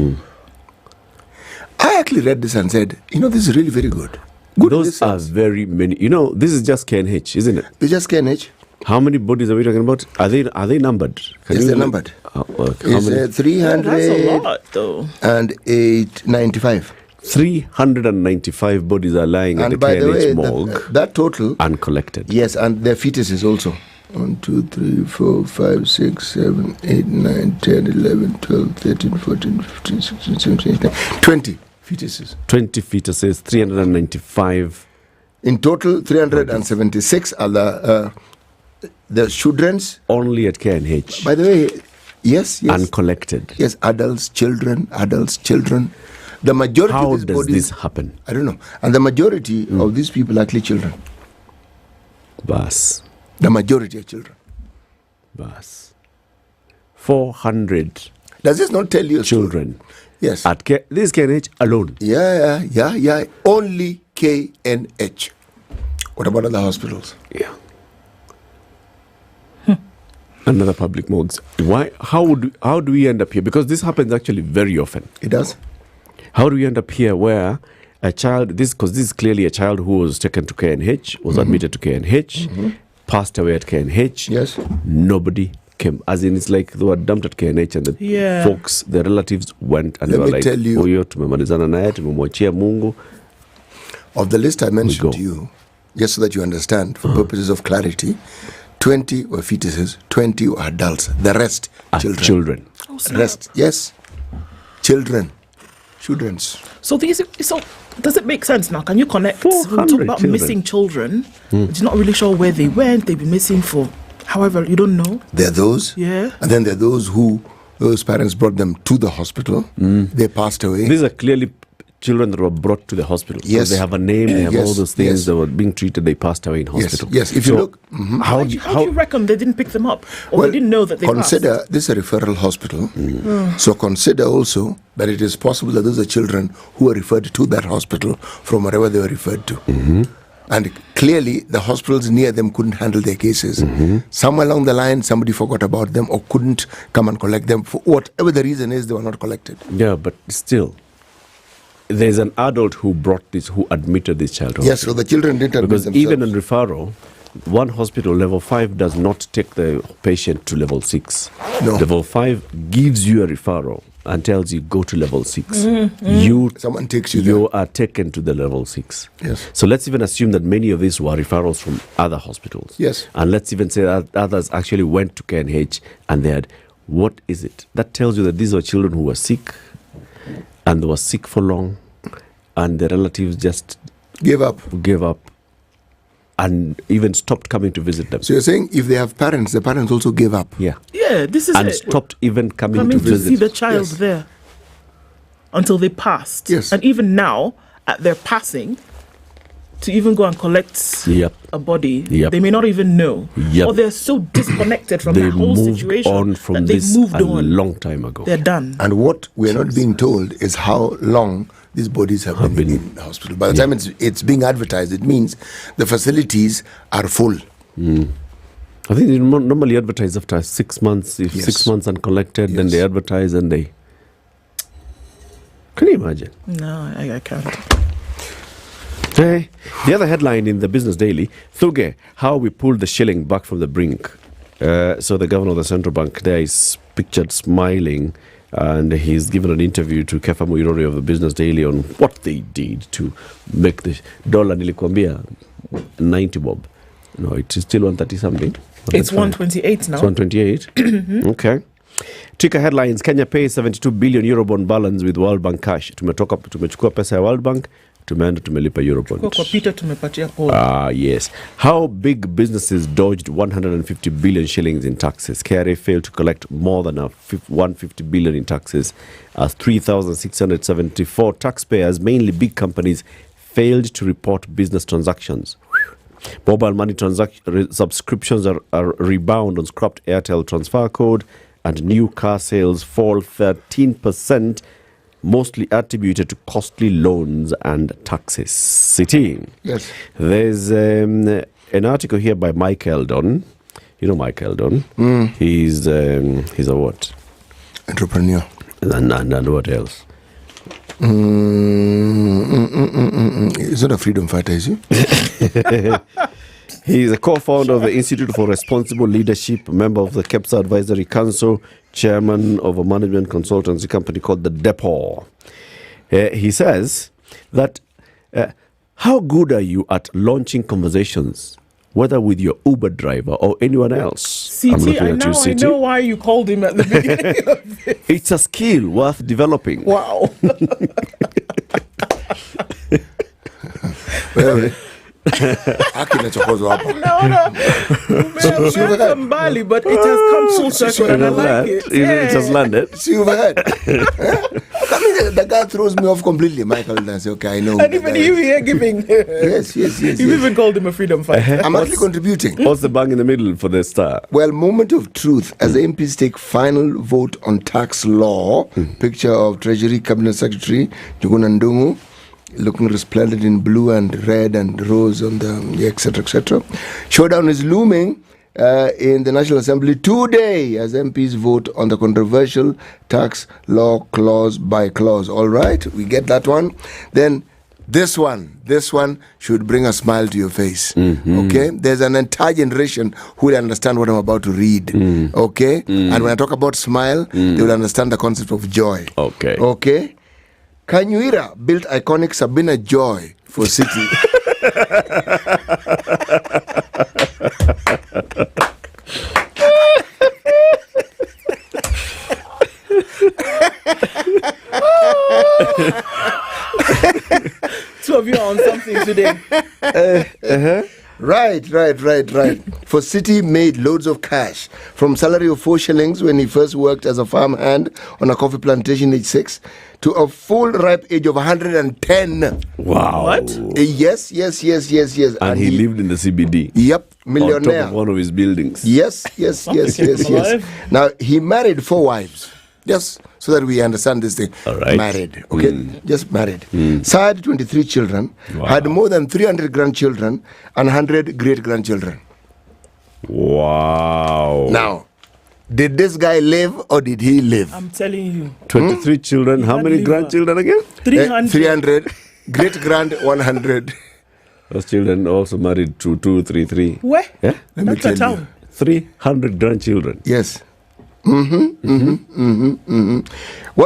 I actually read this and said, this is really very good. Those are very many. This is just KNH, isn't it? It's just KNH. How many bodies are we talking about? Are they numbered? Yes, they're numbered. It's 300 that's a lot, though. And 895. 395 bodies are lying at the KNH morgue. That total uncollected. Yes, and their fetuses also. 1, 2, 3, 4, 5, 6, 7, 8, 9, 10, 11, 12, 13, 14, 15, 16, 17, 18, 20 fetuses. 20 fetuses, 395. In total, 376 are the children's. Only at KNH. By the way, yes. Uncollected. Yes, adults, children. The majority How of these does bodies, this happen? I don't know. And the majority of these people are actually children. Bas. The majority are children. Bas. 400. Does this not tell you children? Yes. At this KNH alone? Yeah. Only KNH. What about other hospitals? Yeah. Another public morgues. Why? How do we end up here? Because this happens actually very often. It does. How do we end up here where a child, because this is clearly a child who was taken to KNH, was admitted to KNH, passed away at KNH. Yes. Nobody came. As in, it's like they were dumped at KNH and the folks, the relatives went and they were like, Huyo tumemalizana naye, tumemwachia Mungu. Of the list I mentioned to you, just so that you understand, for purposes of clarity, 20 were fetuses, 20 were adults. The rest, children. Oh, rest, yes. Children's. So does it make sense now? Can you connect? When we talk about missing children, but you're not really sure where they went. They've been missing for however, you don't know. There are those. Yeah. And then there are those parents brought them to the hospital. They passed away. These are clearly children that were brought to the hospital. Yes. So they have a name, they have all those things, they were being treated, they passed away in hospital. Yes. If you look... How do you reckon they didn't pick them up? Or they didn't know that they consider passed? This is a referral hospital. So consider also that it is possible that those are children who were referred to that hospital from wherever they were referred to. And clearly, the hospitals near them couldn't handle their cases. Somewhere along the line, somebody forgot about them or couldn't come and collect them. For whatever the reason is, they were not collected. Yeah, but still... There's an adult who admitted this child. Yes, so the children didn't admit because themselves. even in referral, one hospital, level 5, does not take the patient to level 6. No. Level 5 gives you a referral and tells you go to level 6. Someone takes you there. You are taken to the level 6. Yes. So let's even assume that many of these were referrals from other hospitals. Yes. And let's even say that others actually went to KNH and they had, what is it? That tells you that these were children who were sick and they were sick for long, and the relatives just gave up and even stopped coming to visit them. So you're saying if they have parents, the parents also gave up? Yeah, this is and stopped even coming to visit. See the child there until they passed. Yes. And even now, at their passing, to even go and collect a body. They may not even know. Or they're so disconnected from that whole situation on from that this they've moved a on. long time ago. They're done. And what we're not being told is how long these bodies have been in the hospital. By the time it's being advertised, it means the facilities are full. I think they normally advertise after 6 months. If 6 months uncollected, then they advertise and they... Can you imagine? No, I can't. The other headline in the Business Daily, Thuge, how we pulled the shilling back from the brink. So the governor of the central bank there is pictured smiling, and he's given an interview to Kefa Muirori of the Business Daily on what they did to make the dollar nilikwambia 90 bob. No, it is still 130 something. It's 128 now. It's 128. Okay. Tika headlines, Kenya pays 72 billion Eurobond balance with World Bank cash. Tumechukua pesa ya World Bank, tumeenda tumelipa Eurobond. Kwa Peter tumepatia Paul. Yes. How big businesses dodged 150 billion shillings in taxes. KRA failed to collect more than 150 billion in taxes as 3,674 taxpayers, mainly big companies, failed to report business transactions. Mobile money subscriptions are rebound on scrapped Airtel transfer code, and new car sales fall 13%, mostly attributed to costly loans and taxes. City. Yes. There's an article here by Mike Eldon. You know Mike Eldon? He's a what? Entrepreneur. And what else? He's not a freedom fighter, is he? He is a co-founder of the Institute for Responsible Leadership, member of the KEPSA Advisory Council, chairman of a management consultancy company called The Depot. He says that, how good are you at launching conversations, whether with your Uber driver or anyone else? CT, I know why you called him at the beginning of this. It's a skill worth developing. Wow. Mbali, but it has come full circle and I like it. It has landed. See overhead. I mean, the guy throws me off completely, Michael, and I say, okay, I know. And even you here giving. Yes. You even called him a freedom fighter. I'm actually contributing. What's the bang in the middle for the star? Well, moment of truth as the MPs take final vote on tax law. Picture of Treasury Cabinet Secretary Njuguna Ndung'u, looking resplendent in blue and red and rose on the etc. etc. Showdown is looming in the National Assembly today as MPs vote on the controversial tax law clause by clause. All right, we get that one. Then this one should bring a smile to your face. Okay, there's an entire generation who will understand what I'm about to read. Okay, and when I talk about smile, they will understand the concept of joy. Okay. Kanyuira built iconic Sabina Joy for City. Two of you are on something today. Right. For City made loads of cash from salary of 4 shillings when he first worked as a farmhand on a coffee plantation age 6 to a full ripe age of 110. Wow. What? Yes. And he lived in the CBD. Yep, millionaire. On top of one of his buildings. Yes. Now, he married 4 wives. Just so that we understand this thing. All right. Married, okay? Just married. Sired 23 children, had more than 300 grandchildren and 100 great-grandchildren. Wow. Now, did this guy live or did he live? I'm telling you. 23 children. How many grandchildren again? 300. 300. Great-grand 100. Those children also married to 2, 3, 3. Where? Yeah? That's a town. 300 grandchildren. Yes. One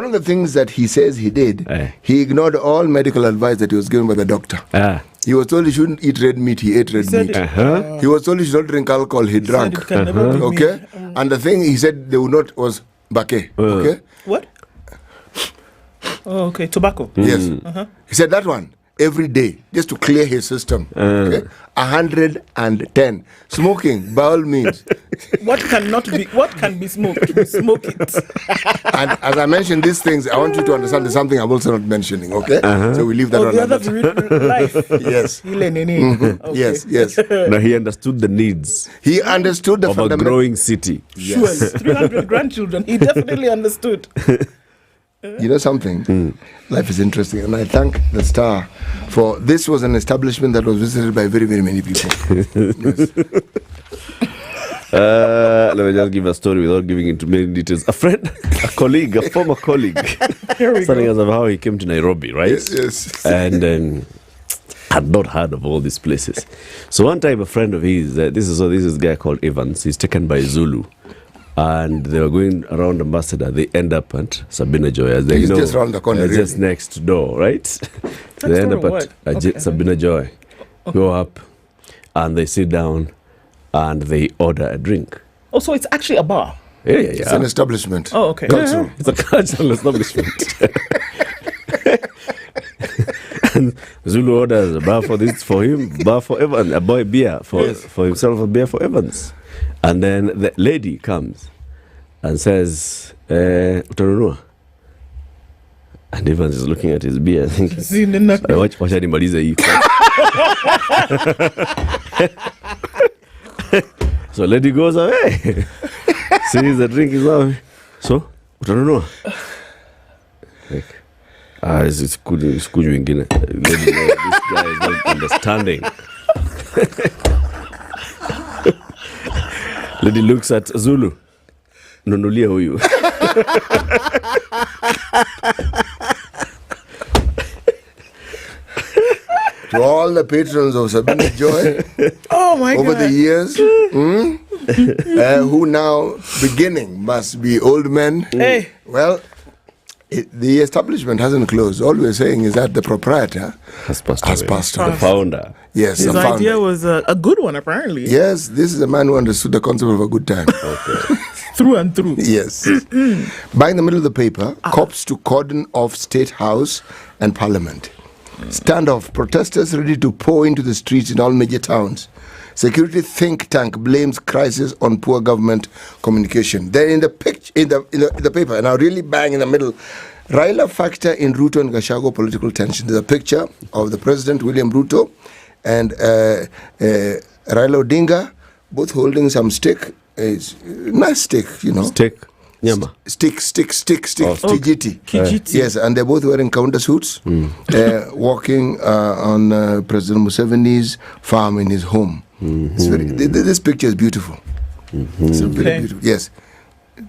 of the things that he says he did, he ignored all medical advice that he was given by the doctor. He was told he shouldn't eat red meat, he ate red meat. He was told he should not drink alcohol, he drank. Okay? And the thing he said they would not was bake. Okay? What? Oh, okay. Tobacco. Yes. He said that one. every day just to clear his system. Okay? 110. Smoking, by all means. What can be smoked? Smoke it. And as I mentioned these things, I want you to understand there's something I'm also not mentioning, okay? So we leave that on the another other life. Yes. Okay. Yes. Now he understood the needs. He understood the of a growing city. Sure, 300 grandchildren. He definitely understood. You know something? Life is interesting, and I thank the Star for this. Was an establishment that was visited by very, very many people. Yes. Let me just give a story without giving into many details. A friend, a colleague, a former colleague, telling us of how he came to Nairobi, right? Yes. And had not heard of all these places. So one time, a friend of his, this is a guy called Evans. He's taken by Zulu. And they were going around Ambassador. They end up at Sabina Joy. As they just around the corner, really. Just next door, right? They end up at Sabina Joy. Go up, and they sit down, and they order a drink. Oh, so it's actually a bar? Yeah. It's an establishment. Oh, okay. Cultural. It's a cultural establishment. And Zulu orders a bar for him, bar for Evans, a boy beer for himself, a beer for Evans. And then the lady comes and says, utanunua. And Evans is looking at his beer thinking, wacha nimalize hii. So lady goes away. Sees the drink is out. So, utanunua. Like, it's kuju wengine. Lady, this guy is not understanding. Lady looks at Zulu. Nunulia huyu. To all the patrons of Sabina Joy over God. the years, who now beginning must be old men. Hey. Well, the establishment hasn't closed. All we're saying is that the proprietor has passed away. The founder. Yes, his the founder. idea was a good one, apparently. Yes, this is a man who understood the concept of a good time. Okay. Through and through. Yes. By in the middle of the paper, cops to cordon off State House and Parliament. Standoff, protesters ready to pour into the streets in all major towns. Security think tank blames crisis on poor government communication. Then in the picture, in the paper, and now really bang in the middle, Raila factor in Ruto and Gachagua political tension. There's a picture of the President William Ruto and Raila Odinga, both holding some stick. It's nice stick, you know. Stick. Nyama. Stick. Kijiti. Yes, and they're both wearing counter suits, walking on President Museveni's farm in his home. It's this picture is beautiful. It's very beautiful. Yes.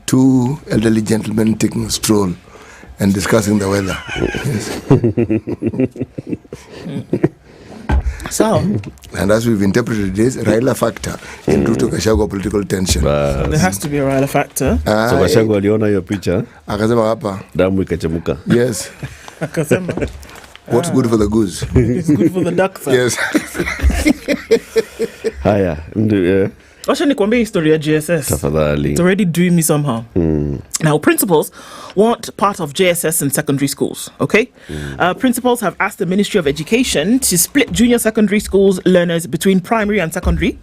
Two elderly gentlemen taking a stroll and discussing the weather. Yes. So, and as we've interpreted this, Raila factor in Ruto Gachagua political tension. So there has to be a Raila factor. So Gachagua aliona hiyo picha. Akasema hapa. Damu ikachemuka. Yes. Akasema. What's good for the goose? It's good for the duck, sir. Yes. Haya. Wacha nikwambie historia ya JSS. Tafadhali. It's already doing me somehow. Now, principals want part of JSS in secondary schools, okay? Principals have asked the Ministry of Education to split junior secondary schools learners between primary and secondary.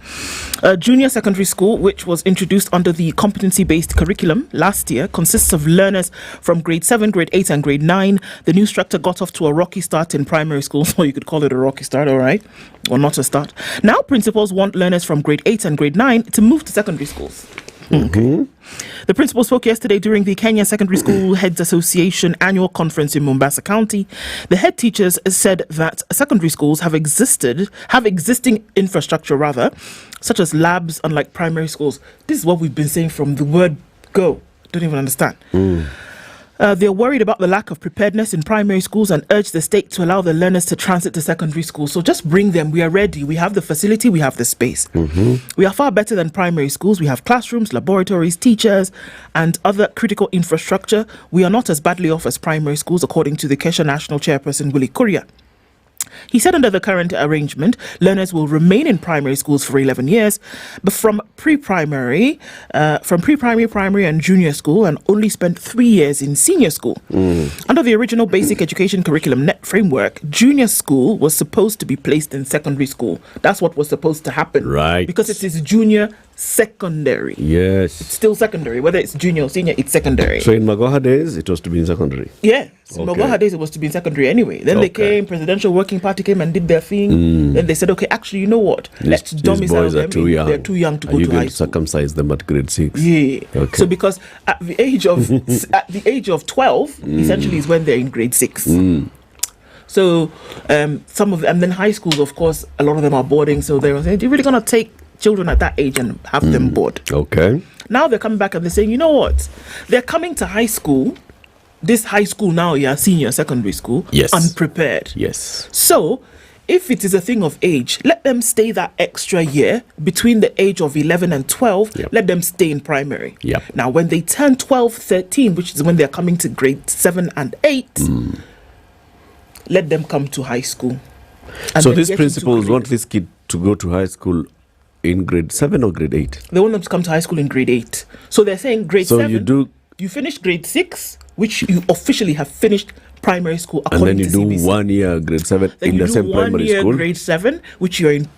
Junior secondary school, which was introduced under the competency-based curriculum last year, consists of learners from grade 7, grade 8 and grade 9. The new structure got off to a rocky start in primary school, so you could call it a rocky start, all right? Or not a start. Now, principals want learners from grade 8 and grade 9 to move to secondary schools. Okay. The principal spoke yesterday during the Kenya Secondary School Heads Association annual conference in Mombasa County. The head teachers said that secondary schools have existing infrastructure such as labs, unlike primary schools. This is what we've been saying from the word go. Don't even understand. They're worried about the lack of preparedness in primary schools and urge the state to allow the learners to transit to secondary schools. So just bring them. We are ready. We have the facility. We have the space. We are far better than primary schools. We have classrooms, laboratories, teachers, and other critical infrastructure. We are not as badly off as primary schools, according to the Kesha National Chairperson, Willie Kuria. He said under the current arrangement, learners will remain in primary schools for 11 years, but from pre-primary, primary and junior school, and only spent 3 years in senior school. Under the original basic education curriculum net framework, junior school was supposed to be placed in secondary school. That's what was supposed to happen. Right. Because it is junior secondary. Yes. It's still secondary. Whether it's junior or senior, it's secondary. So in Magoha days, it was to be in secondary. Yeah. So Mogaha days, it was to be in secondary anyway. Then they came, Presidential Working Party came and did their thing. Then they said, okay, actually, you know what? Let's domicile them. They're too young to go to high school. Are you going to circumcise them at grade 6? Yeah. Okay. So because at the age of 12, essentially is when they're in grade 6. So some of them, and then high schools, of course, a lot of them are boarding. So they were saying, you're really going to take children at that age and have them board. Okay. Now they're coming back and they're saying, you know what? They're coming to high school. This high school now, senior secondary school, unprepared. Yes. So if it is a thing of age, let them stay that extra year between the age of 11 and 12. Let them stay in primary. Now, when they turn 12, 13, which is when they're coming to grade 7 and 8, let them come to high school. So these principals want this kid to go to high school in grade 7 or grade 8? They want them to come to high school in grade 8. So they're saying grade 7. So you finish grade 6, which you officially have finished primary school according to CBC. And then you do 1 year grade 7 in the same primary school. 1 year grade 7, which you're in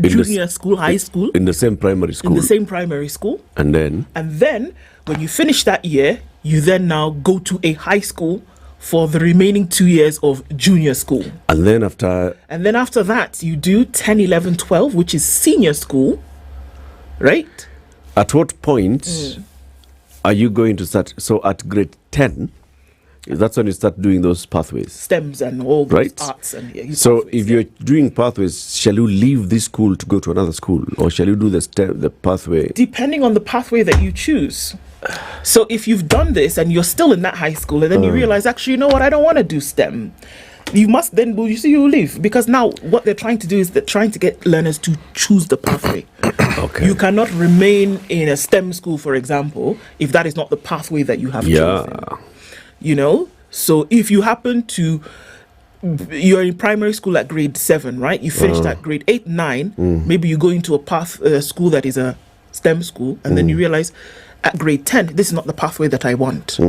junior school, high school. In the same primary school. In the same primary school. And then when you finish that year, you then now go to a high school for the remaining 2 years of junior school. And then after that, you do 10, 11, 12, which is senior school, right? At what point are you going to start? So at grade 10, that's when you start doing those pathways. STEMs and all those arts. So if you're doing pathways, shall you leave this school to go to another school? Or shall you do the pathway? Depending on the pathway that you choose. So if you've done this and you're still in that high school and then you realize, actually, you know what, I don't want to do STEM. You must then, you leave. Because now what they're trying to do is they're trying to get learners to choose the pathway. You cannot remain in a STEM school, for example, if that is not the pathway that you have chosen. So if you happen to, you're in primary school at grade 7, right? You finished at grade 8, 9, maybe you go into a school that is a STEM school, and then you realize at grade 10, this is not the pathway that I want.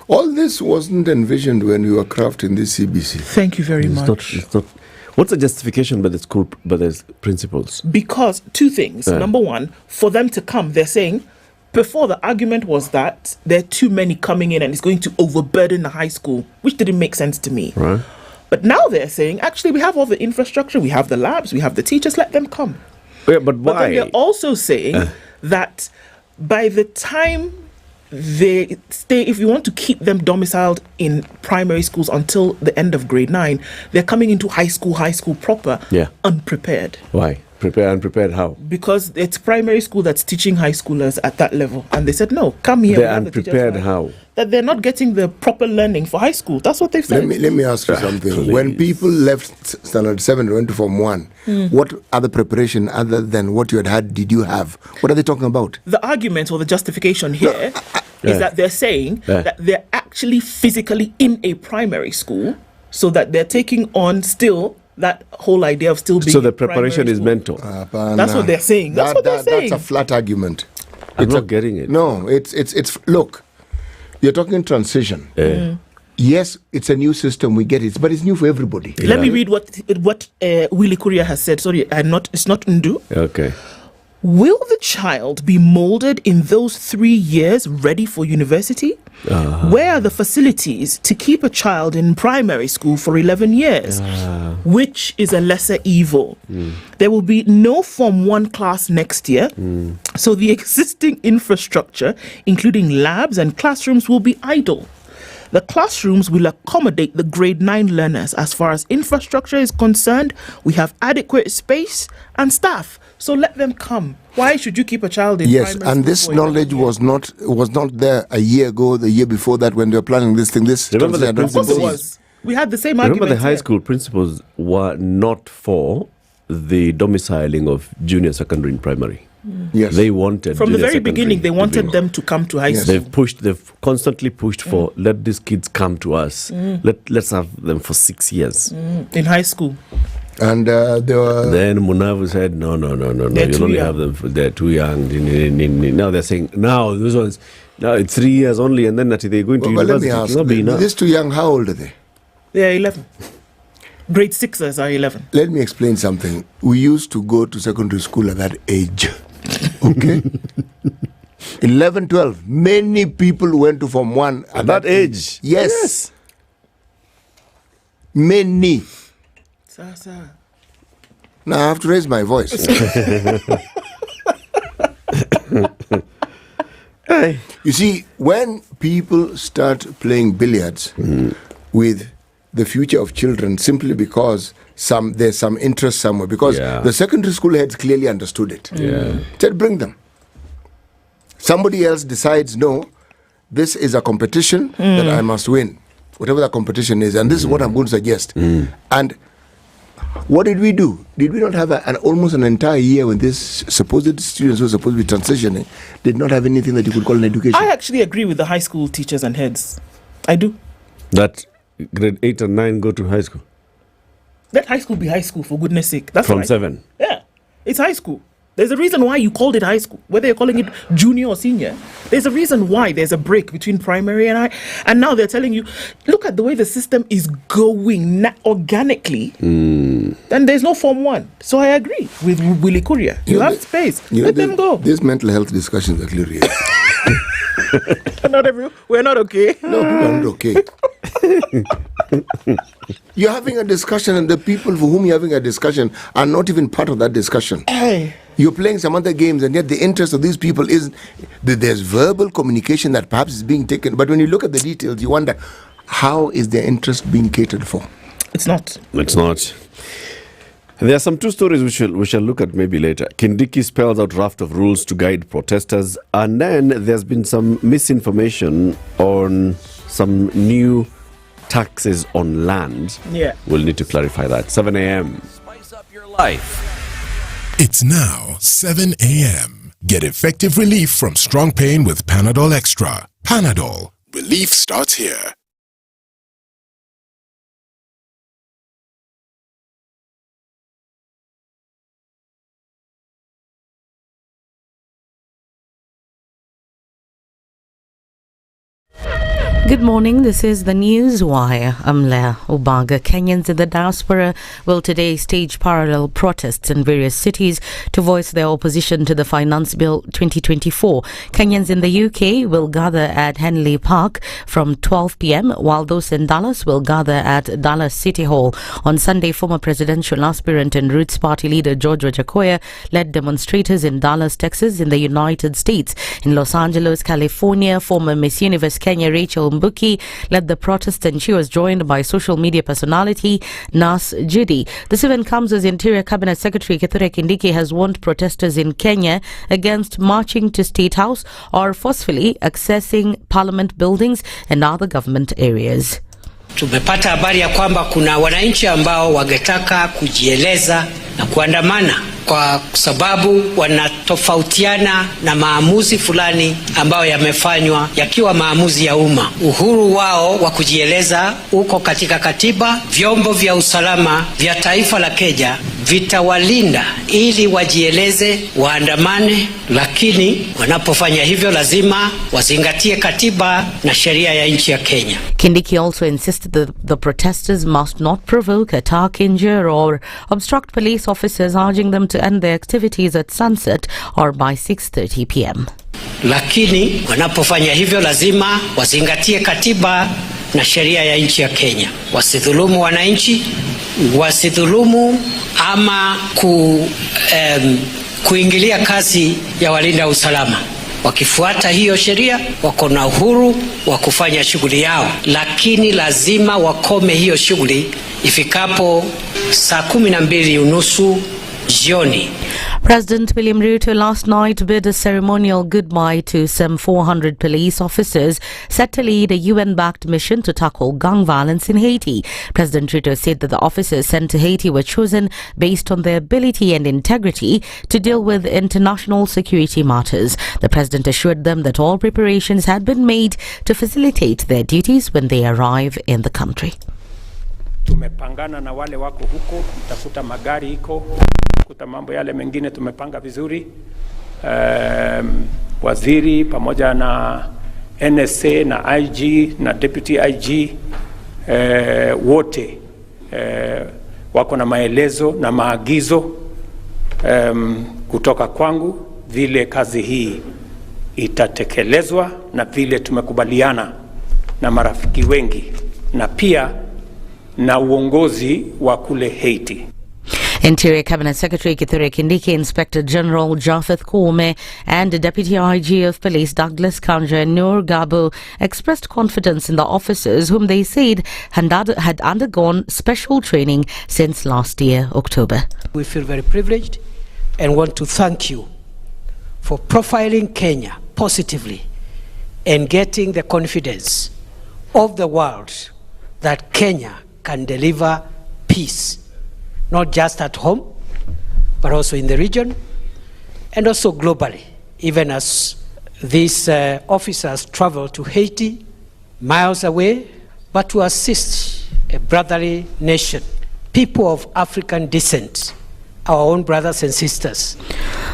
All this wasn't envisioned when you were crafting this CBC. Thank you very much. It's not. What's the justification by the school, by the principals? Because two things. Number one, for them to come, they're saying, before the argument was that there are too many coming in and it's going to overburden the high school, which didn't make sense to me. Right. But now they're saying, actually, we have all the infrastructure, we have the labs, we have the teachers, let them come. Yeah, but why? But then they're also saying that by the time they stay, if you want to keep them domiciled in primary schools until the end of grade 9, they're coming into high school proper, unprepared. Why? Unprepared how? Because it's primary school that's teaching high schoolers at that level. And they said, no, come here. They're unprepared how? That they're not getting the proper learning for high school. That's what they've said. Let me ask you something. When people left Standard 7 and went to Form 1, what other preparation other than what you had did you have? What are they talking about? The argument or the justification here is that they're saying that they're actually physically in a primary school, so that they're taking on still that whole idea of still being. So the preparation is mental. That's what they're saying. That's what they're saying. That's a flat argument. I'm not getting it. No, it's look, you're talking transition. Yes, it's a new system, we get it, but it's new for everybody. Let me read what Willie Courier has said. Sorry, it's not Ndu. Okay. Will the child be molded in those 3 years ready for university? Where are the facilities to keep a child in primary school for 11 years? Which is a lesser evil? There will be no Form 1 class next year. So the existing infrastructure, including labs and classrooms, will be idle. The classrooms will accommodate the grade 9 learners. As far as infrastructure is concerned, we have adequate space and staff. So let them come. Why should you keep a child in primary school? Yes, and this knowledge was not there a year ago, the year before that, when they were planning this thing. Remember the Of course it was. We had the same argument. Remember the high school principals were not for the domiciling of junior secondary and primary. Yes. They wanted from the junior very beginning. They wanted them to come to high school. They've constantly pushed for let these kids come to us. Let's have them for 6 years in high school. And then Munavu said, no, you'll only have them. They're too young. Now they're saying, now those ones, now it's 3 years only, and then they're going to university. Let me ask, these too young, how old are they? They are 11. Grade 6ers are 11. Let me explain something. We used to go to secondary school at that age. Okay? 11, 12. Many people went to Form 1 at that age. Yes. Many. Sasa. Now I have to raise my voice. You see, when people start playing billiards with the future of children simply because there's some interest somewhere, because the secondary school heads clearly understood it. Said, bring them. Somebody else decides, no, this is a competition that I must win, whatever the competition is, and this is what I'm going to suggest. And what did we do? Did we not have almost an entire year when these supposed students who were supposed to be transitioning did not have anything that you could call an education? I actually agree with the high school teachers and heads. I do. That grade 8 and 9 go to high school? Let high school be high school, for goodness sake. That's From 7? Yeah. It's high school. There's a reason why you called it high school, whether you're calling it junior or senior. There's a reason why there's a break between primary and high. And now they're telling you, look at the way the system is going organically. Then there's no Form 1. So I agree with Willie Courier. You have space. Let them go. These mental health discussions are clearly We're not okay. No, people are not okay. You're having a discussion, and the people for whom you're having a discussion are not even part of that discussion. Hey. You're playing some other games, and yet the interest of these people is that there's verbal communication that perhaps is being taken. But when you look at the details, you wonder, how is their interest being catered for? It's not. It's not. There are some two stories we shall look at maybe later. Kindiki spells out raft of rules to guide protesters, and then there's been some misinformation on some new taxes on land. Yeah. We'll need to clarify that. 7 a.m. Spice up your life. It's now 7 a.m. Get effective relief from strong pain with Panadol Extra. Panadol. Relief starts here. Good morning, this is the News Wire. I'm Leah Obaga. Kenyans in the diaspora will today stage parallel protests in various cities to voice their opposition to the Finance Bill 2024. Kenyans in the UK will gather at Henley Park from 12 p.m, while those in Dallas will gather at Dallas City Hall. On Sunday, former presidential aspirant and Roots Party leader George Wajakoya led demonstrators in Dallas, Texas, in the United States. In Los Angeles, California, former Miss Universe Kenya Rachel Mbuki led the protest, and she was joined by social media personality Nas Judy. This event comes as Interior Cabinet Secretary Kithure Kindiki has warned protesters in Kenya against marching to State House or forcefully accessing Parliament buildings and other government areas. Tumepata habari ya kwamba kuna wananchi ambao wangetaka kujieleza na kuandamana kwa sababu wanatofautiana na maamuzi fulani ambayo yamefanywa yakiwa maamuzi ya umma. Uhuru wao wa kujieleza uko katika katiba. Vyombo vya usalama vya taifa la Kenya vitawalinda ili wajieleze, waandamane, lakini wanapofanya hivyo lazima wazingatie katiba na sheria ya nchi ya Kenya. Kindiki also insisted that the protesters must not provoke, attack, injure or obstruct police officers, urging them to end their activities at sunset or by 6:30 p.m. Lakini wanapofanya hivyo lazima wazingatie katiba na sheria ya nchi ya Kenya. Wasidhulumu wananchi, wasidhulumu ama kuingilia kazi ya walinda usalama. Wakifuata hiyo sheria wako na uhuru wa kufanya shughuli yao, lakini lazima wakome hiyo shughuli ifikapo saa 12:30 jioni. President William Ruto last night bid a ceremonial goodbye to some 400 police officers set to lead a UN-backed mission to tackle gang violence in Haiti. President Ruto said that the officers sent to Haiti were chosen based on their ability and integrity to deal with international security matters. The president assured them that all preparations had been made to facilitate their duties when they arrive in the country. Tumepangana na wale wako huko, mtakuta magari iko, kuta mambo yale mengine tumepanga vizuri. Waziri pamoja na NSA na IG na Deputy IG wote wako na maelezo na maagizo kutoka kwangu vile kazi hii itatekelezwa na vile tumekubaliana na marafiki wengi na pia na uongozi wa kule Haiti. Interior Cabinet Secretary Kithure Kindiki, Inspector General Japheth Koome and Deputy IG of Police Douglas Kanja and Noor Gabu expressed confidence in the officers whom they said had undergone special training since last year, October. We feel very privileged and want to thank you for profiling Kenya positively and getting the confidence of the world that Kenya can deliver peace, not just at home, but also in the region and also globally, even as these officers travel to Haiti, miles away, but to assist a brotherly nation, people of African descent, our own brothers and sisters.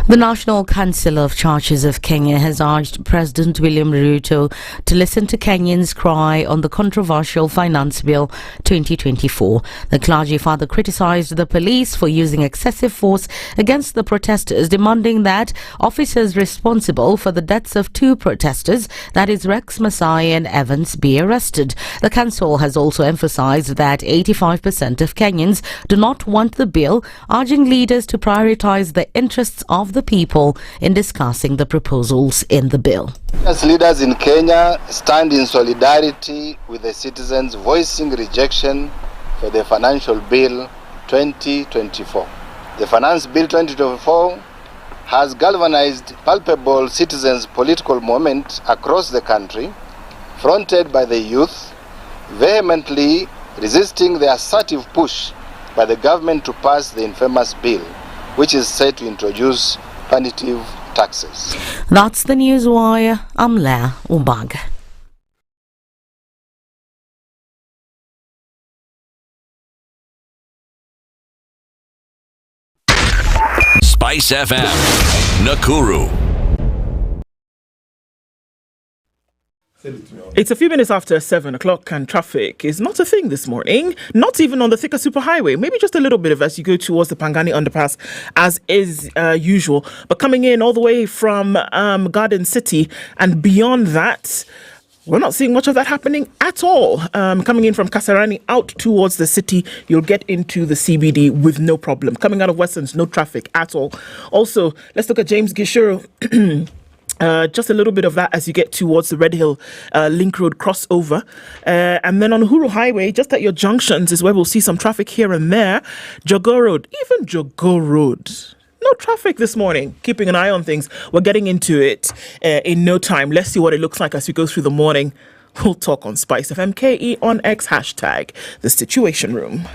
The National Council of Churches of Kenya has urged President William Ruto to listen to Kenyans' cry on the controversial Finance Bill 2024. The clergy father criticized the police for using excessive force against the protesters, demanding that officers responsible for the deaths of two protesters, that is Rex Masai and Evans, be arrested. The council has also emphasized that 85% of Kenyans do not want the bill, urging leaders to prioritize the interests of the people in discussing the proposals in the bill. As leaders in Kenya stand in solidarity with the citizens voicing rejection for the Financial Bill 2024. The Finance Bill 2024 has galvanized palpable citizens' political movement across the country, fronted by the youth, vehemently resisting the assertive push by the government to pass the infamous bill, which is set to introduce punitive taxes. That's the Newswire. I'm Leah Umbaga. SpiceFM, Nakuru. It's a few minutes after 7 o'clock and traffic is not a thing this morning, not even on the thicker superhighway, maybe just a little bit of as you go towards the Pangani underpass as is usual. But coming in all the way from Garden City and beyond that, we're not seeing much of that happening at all. Coming in from Kasarani out towards the city, you'll get into the CBD with no problem. Coming out of Westlands, no traffic at all. Also, let's look at James Gishuru. Just a little bit of that as you get towards the Red Hill Link Road crossover. And then on Uhuru Highway, just at your junctions is where we'll see some traffic here and there. Jogoo Road, even Jogoo Road. No traffic this morning. Keeping an eye on things. We're getting into it in no time. Let's see what it looks like as we go through the morning. We'll talk on SpiceFM KE on X hashtag The Situation Room.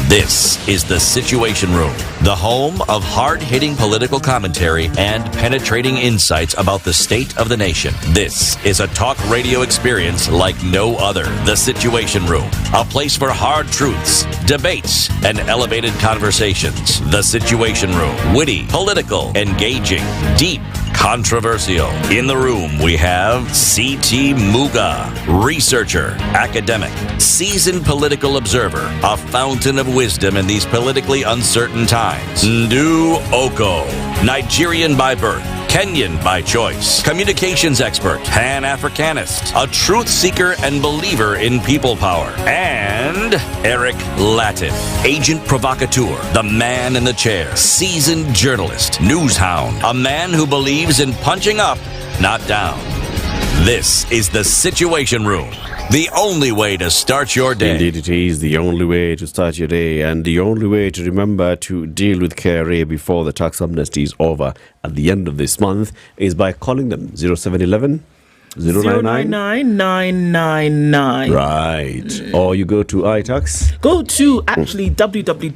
This is The Situation Room, the home of hard-hitting political commentary and penetrating insights about the state of the nation. This is a talk radio experience like no other. The Situation Room, a place for hard truths, debates, and elevated conversations. The Situation Room, witty, political, engaging, deep, controversial. In the room, we have C.T. Muga, researcher, academic, seasoned political observer, a fountain of wisdom in these politically uncertain times. Ndu Okoh, Nigerian by birth, Kenyan by choice, communications expert, Pan-Africanist, a truth seeker and believer in people power, and Eric Latiff, agent provocateur, the man in the chair, seasoned journalist, news hound, a man who believes in punching up, not down. This is The Situation Room the only way to start your day. Indeed, it is the only way to start your day, and the only way to remember to deal with KRA before the tax amnesty is over at the end of this month is by calling them 0711 099 999. Right. Or you go to iTax. Go to actually www.kra.go.ke.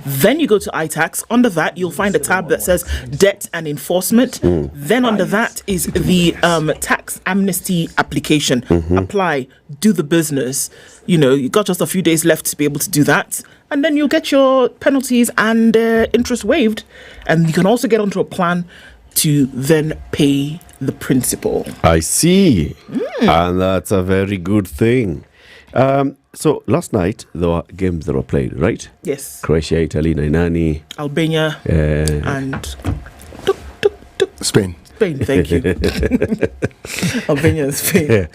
Then you go to iTax. Under that, you'll find a tab that says Debt and Enforcement. Then under that is the tax amnesty application. Apply, do the business. You know, you got just a few days left to be able to do that. And then you'll get your penalties and interest waived. And you can also get onto a plan to then pay the principal. I see. And that's a very good thing. So last night, there were games that were played, right? Yes. Croatia, Italy, Nainani. Albania and Spain. Spain, thank you. Albania and Spain. Yeah.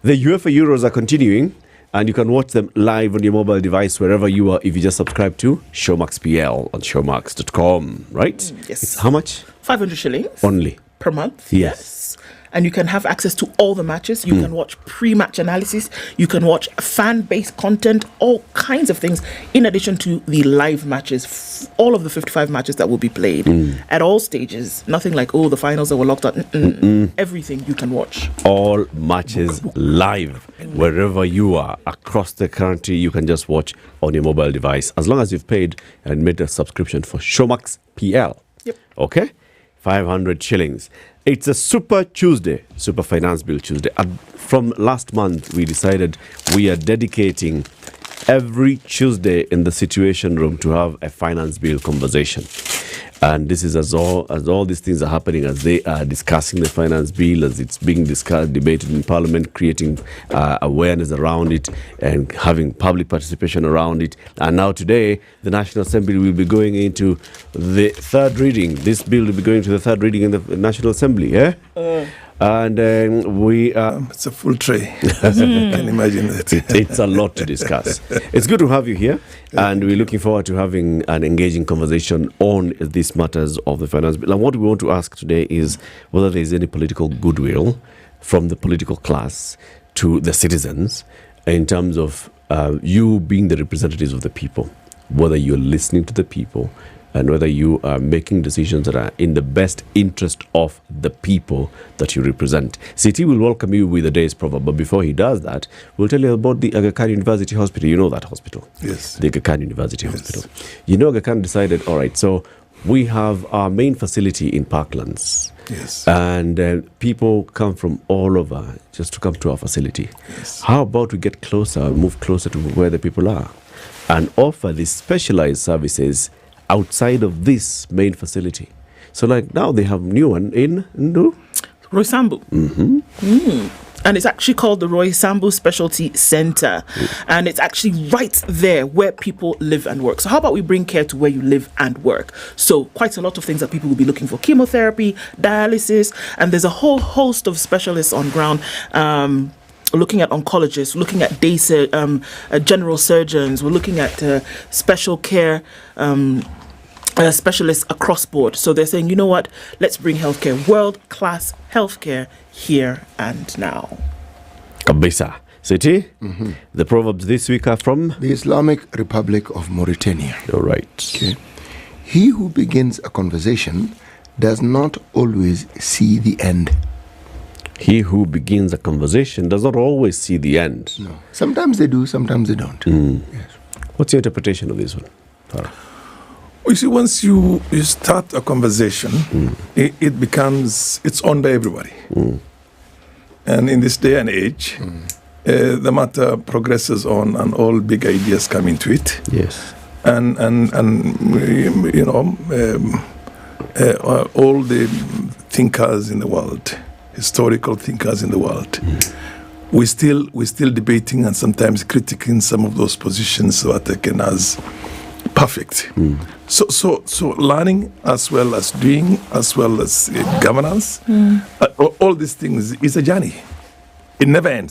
The UEFA Euros are continuing, and you can watch them live on your mobile device wherever you are if you just subscribe to Showmax PL on showmax.com, right? Yes. It's how much? 500 shillings. Only. Per month. Yes. And you can have access to all the matches. You can watch pre-match analysis. You can watch fan-based content, all kinds of things, in addition to the live matches, all of the 55 matches that will be played at all stages. Nothing like, the finals that were locked up. Everything you can watch. All matches live. Wherever you are across the country, you can just watch on your mobile device. As long as you've paid and made a subscription for Showmax PL. Yep. Okay? 500 shillings. It's a Super Tuesday, Super Finance Bill Tuesday. And from last month, we decided we are dedicating every Tuesday in the Situation Room to have a finance bill conversation. And this is as all these things are happening, as they are discussing the finance bill, as it's being discussed, debated in Parliament, creating awareness around it and having public participation around it. And now today, the National Assembly will be going into the third reading. This bill will be going to the third reading in the National Assembly, and we it's a full tray. Can imagine that. It's a lot to discuss. It's good to have you here, and we're looking forward to having an engaging conversation on these matters of the finance bill. And what we want to ask today is whether there is any political goodwill from the political class to the citizens in terms of you being the representatives of the people, whether you're listening to the people, and whether you are making decisions that are in the best interest of the people that you represent. CT will welcome you with a day's proverb, but before he does that, we'll tell you about the Aga Khan University Hospital. You know that hospital? Yes. The Aga Khan University Hospital. You know, Aga Khan decided, all right, so we have our main facility in Parklands. Yes. And people come from all over just to come to our facility. Yes. How about we get closer, move closer to where the people are, and offer these specialized services outside of this main facility? So like now they have new one in Roysambu. And it's actually called the Roysambu Specialty Center. And it's actually right there where people live and work. So how about we bring care to where you live and work? So quite a lot of things that people will be looking for: chemotherapy, dialysis, and there's a whole host of specialists on ground. Looking at oncologists, looking at general surgeons, we're looking at special care specialists across board. So they're saying, you know what, let's bring healthcare, world-class healthcare here and now. Kabisa. City, the proverbs this week are from the Islamic Republic of Mauritania. All right. Okay. He who begins a conversation does not always see the end. He who begins a conversation does not always see the end. No. Sometimes they do, sometimes they don't. Yes. What's your interpretation of this one, Farah? You see, once you start a conversation, it becomes, it's owned by everybody. And in this day and age, the matter progresses on and all big ideas come into it. Yes. And you know, all the thinkers in the world, historical thinkers in the world, we're still debating and sometimes critiquing some of those positions that are taken as perfect. So learning as well as doing, as well as governance, all these things is a journey. It never ends.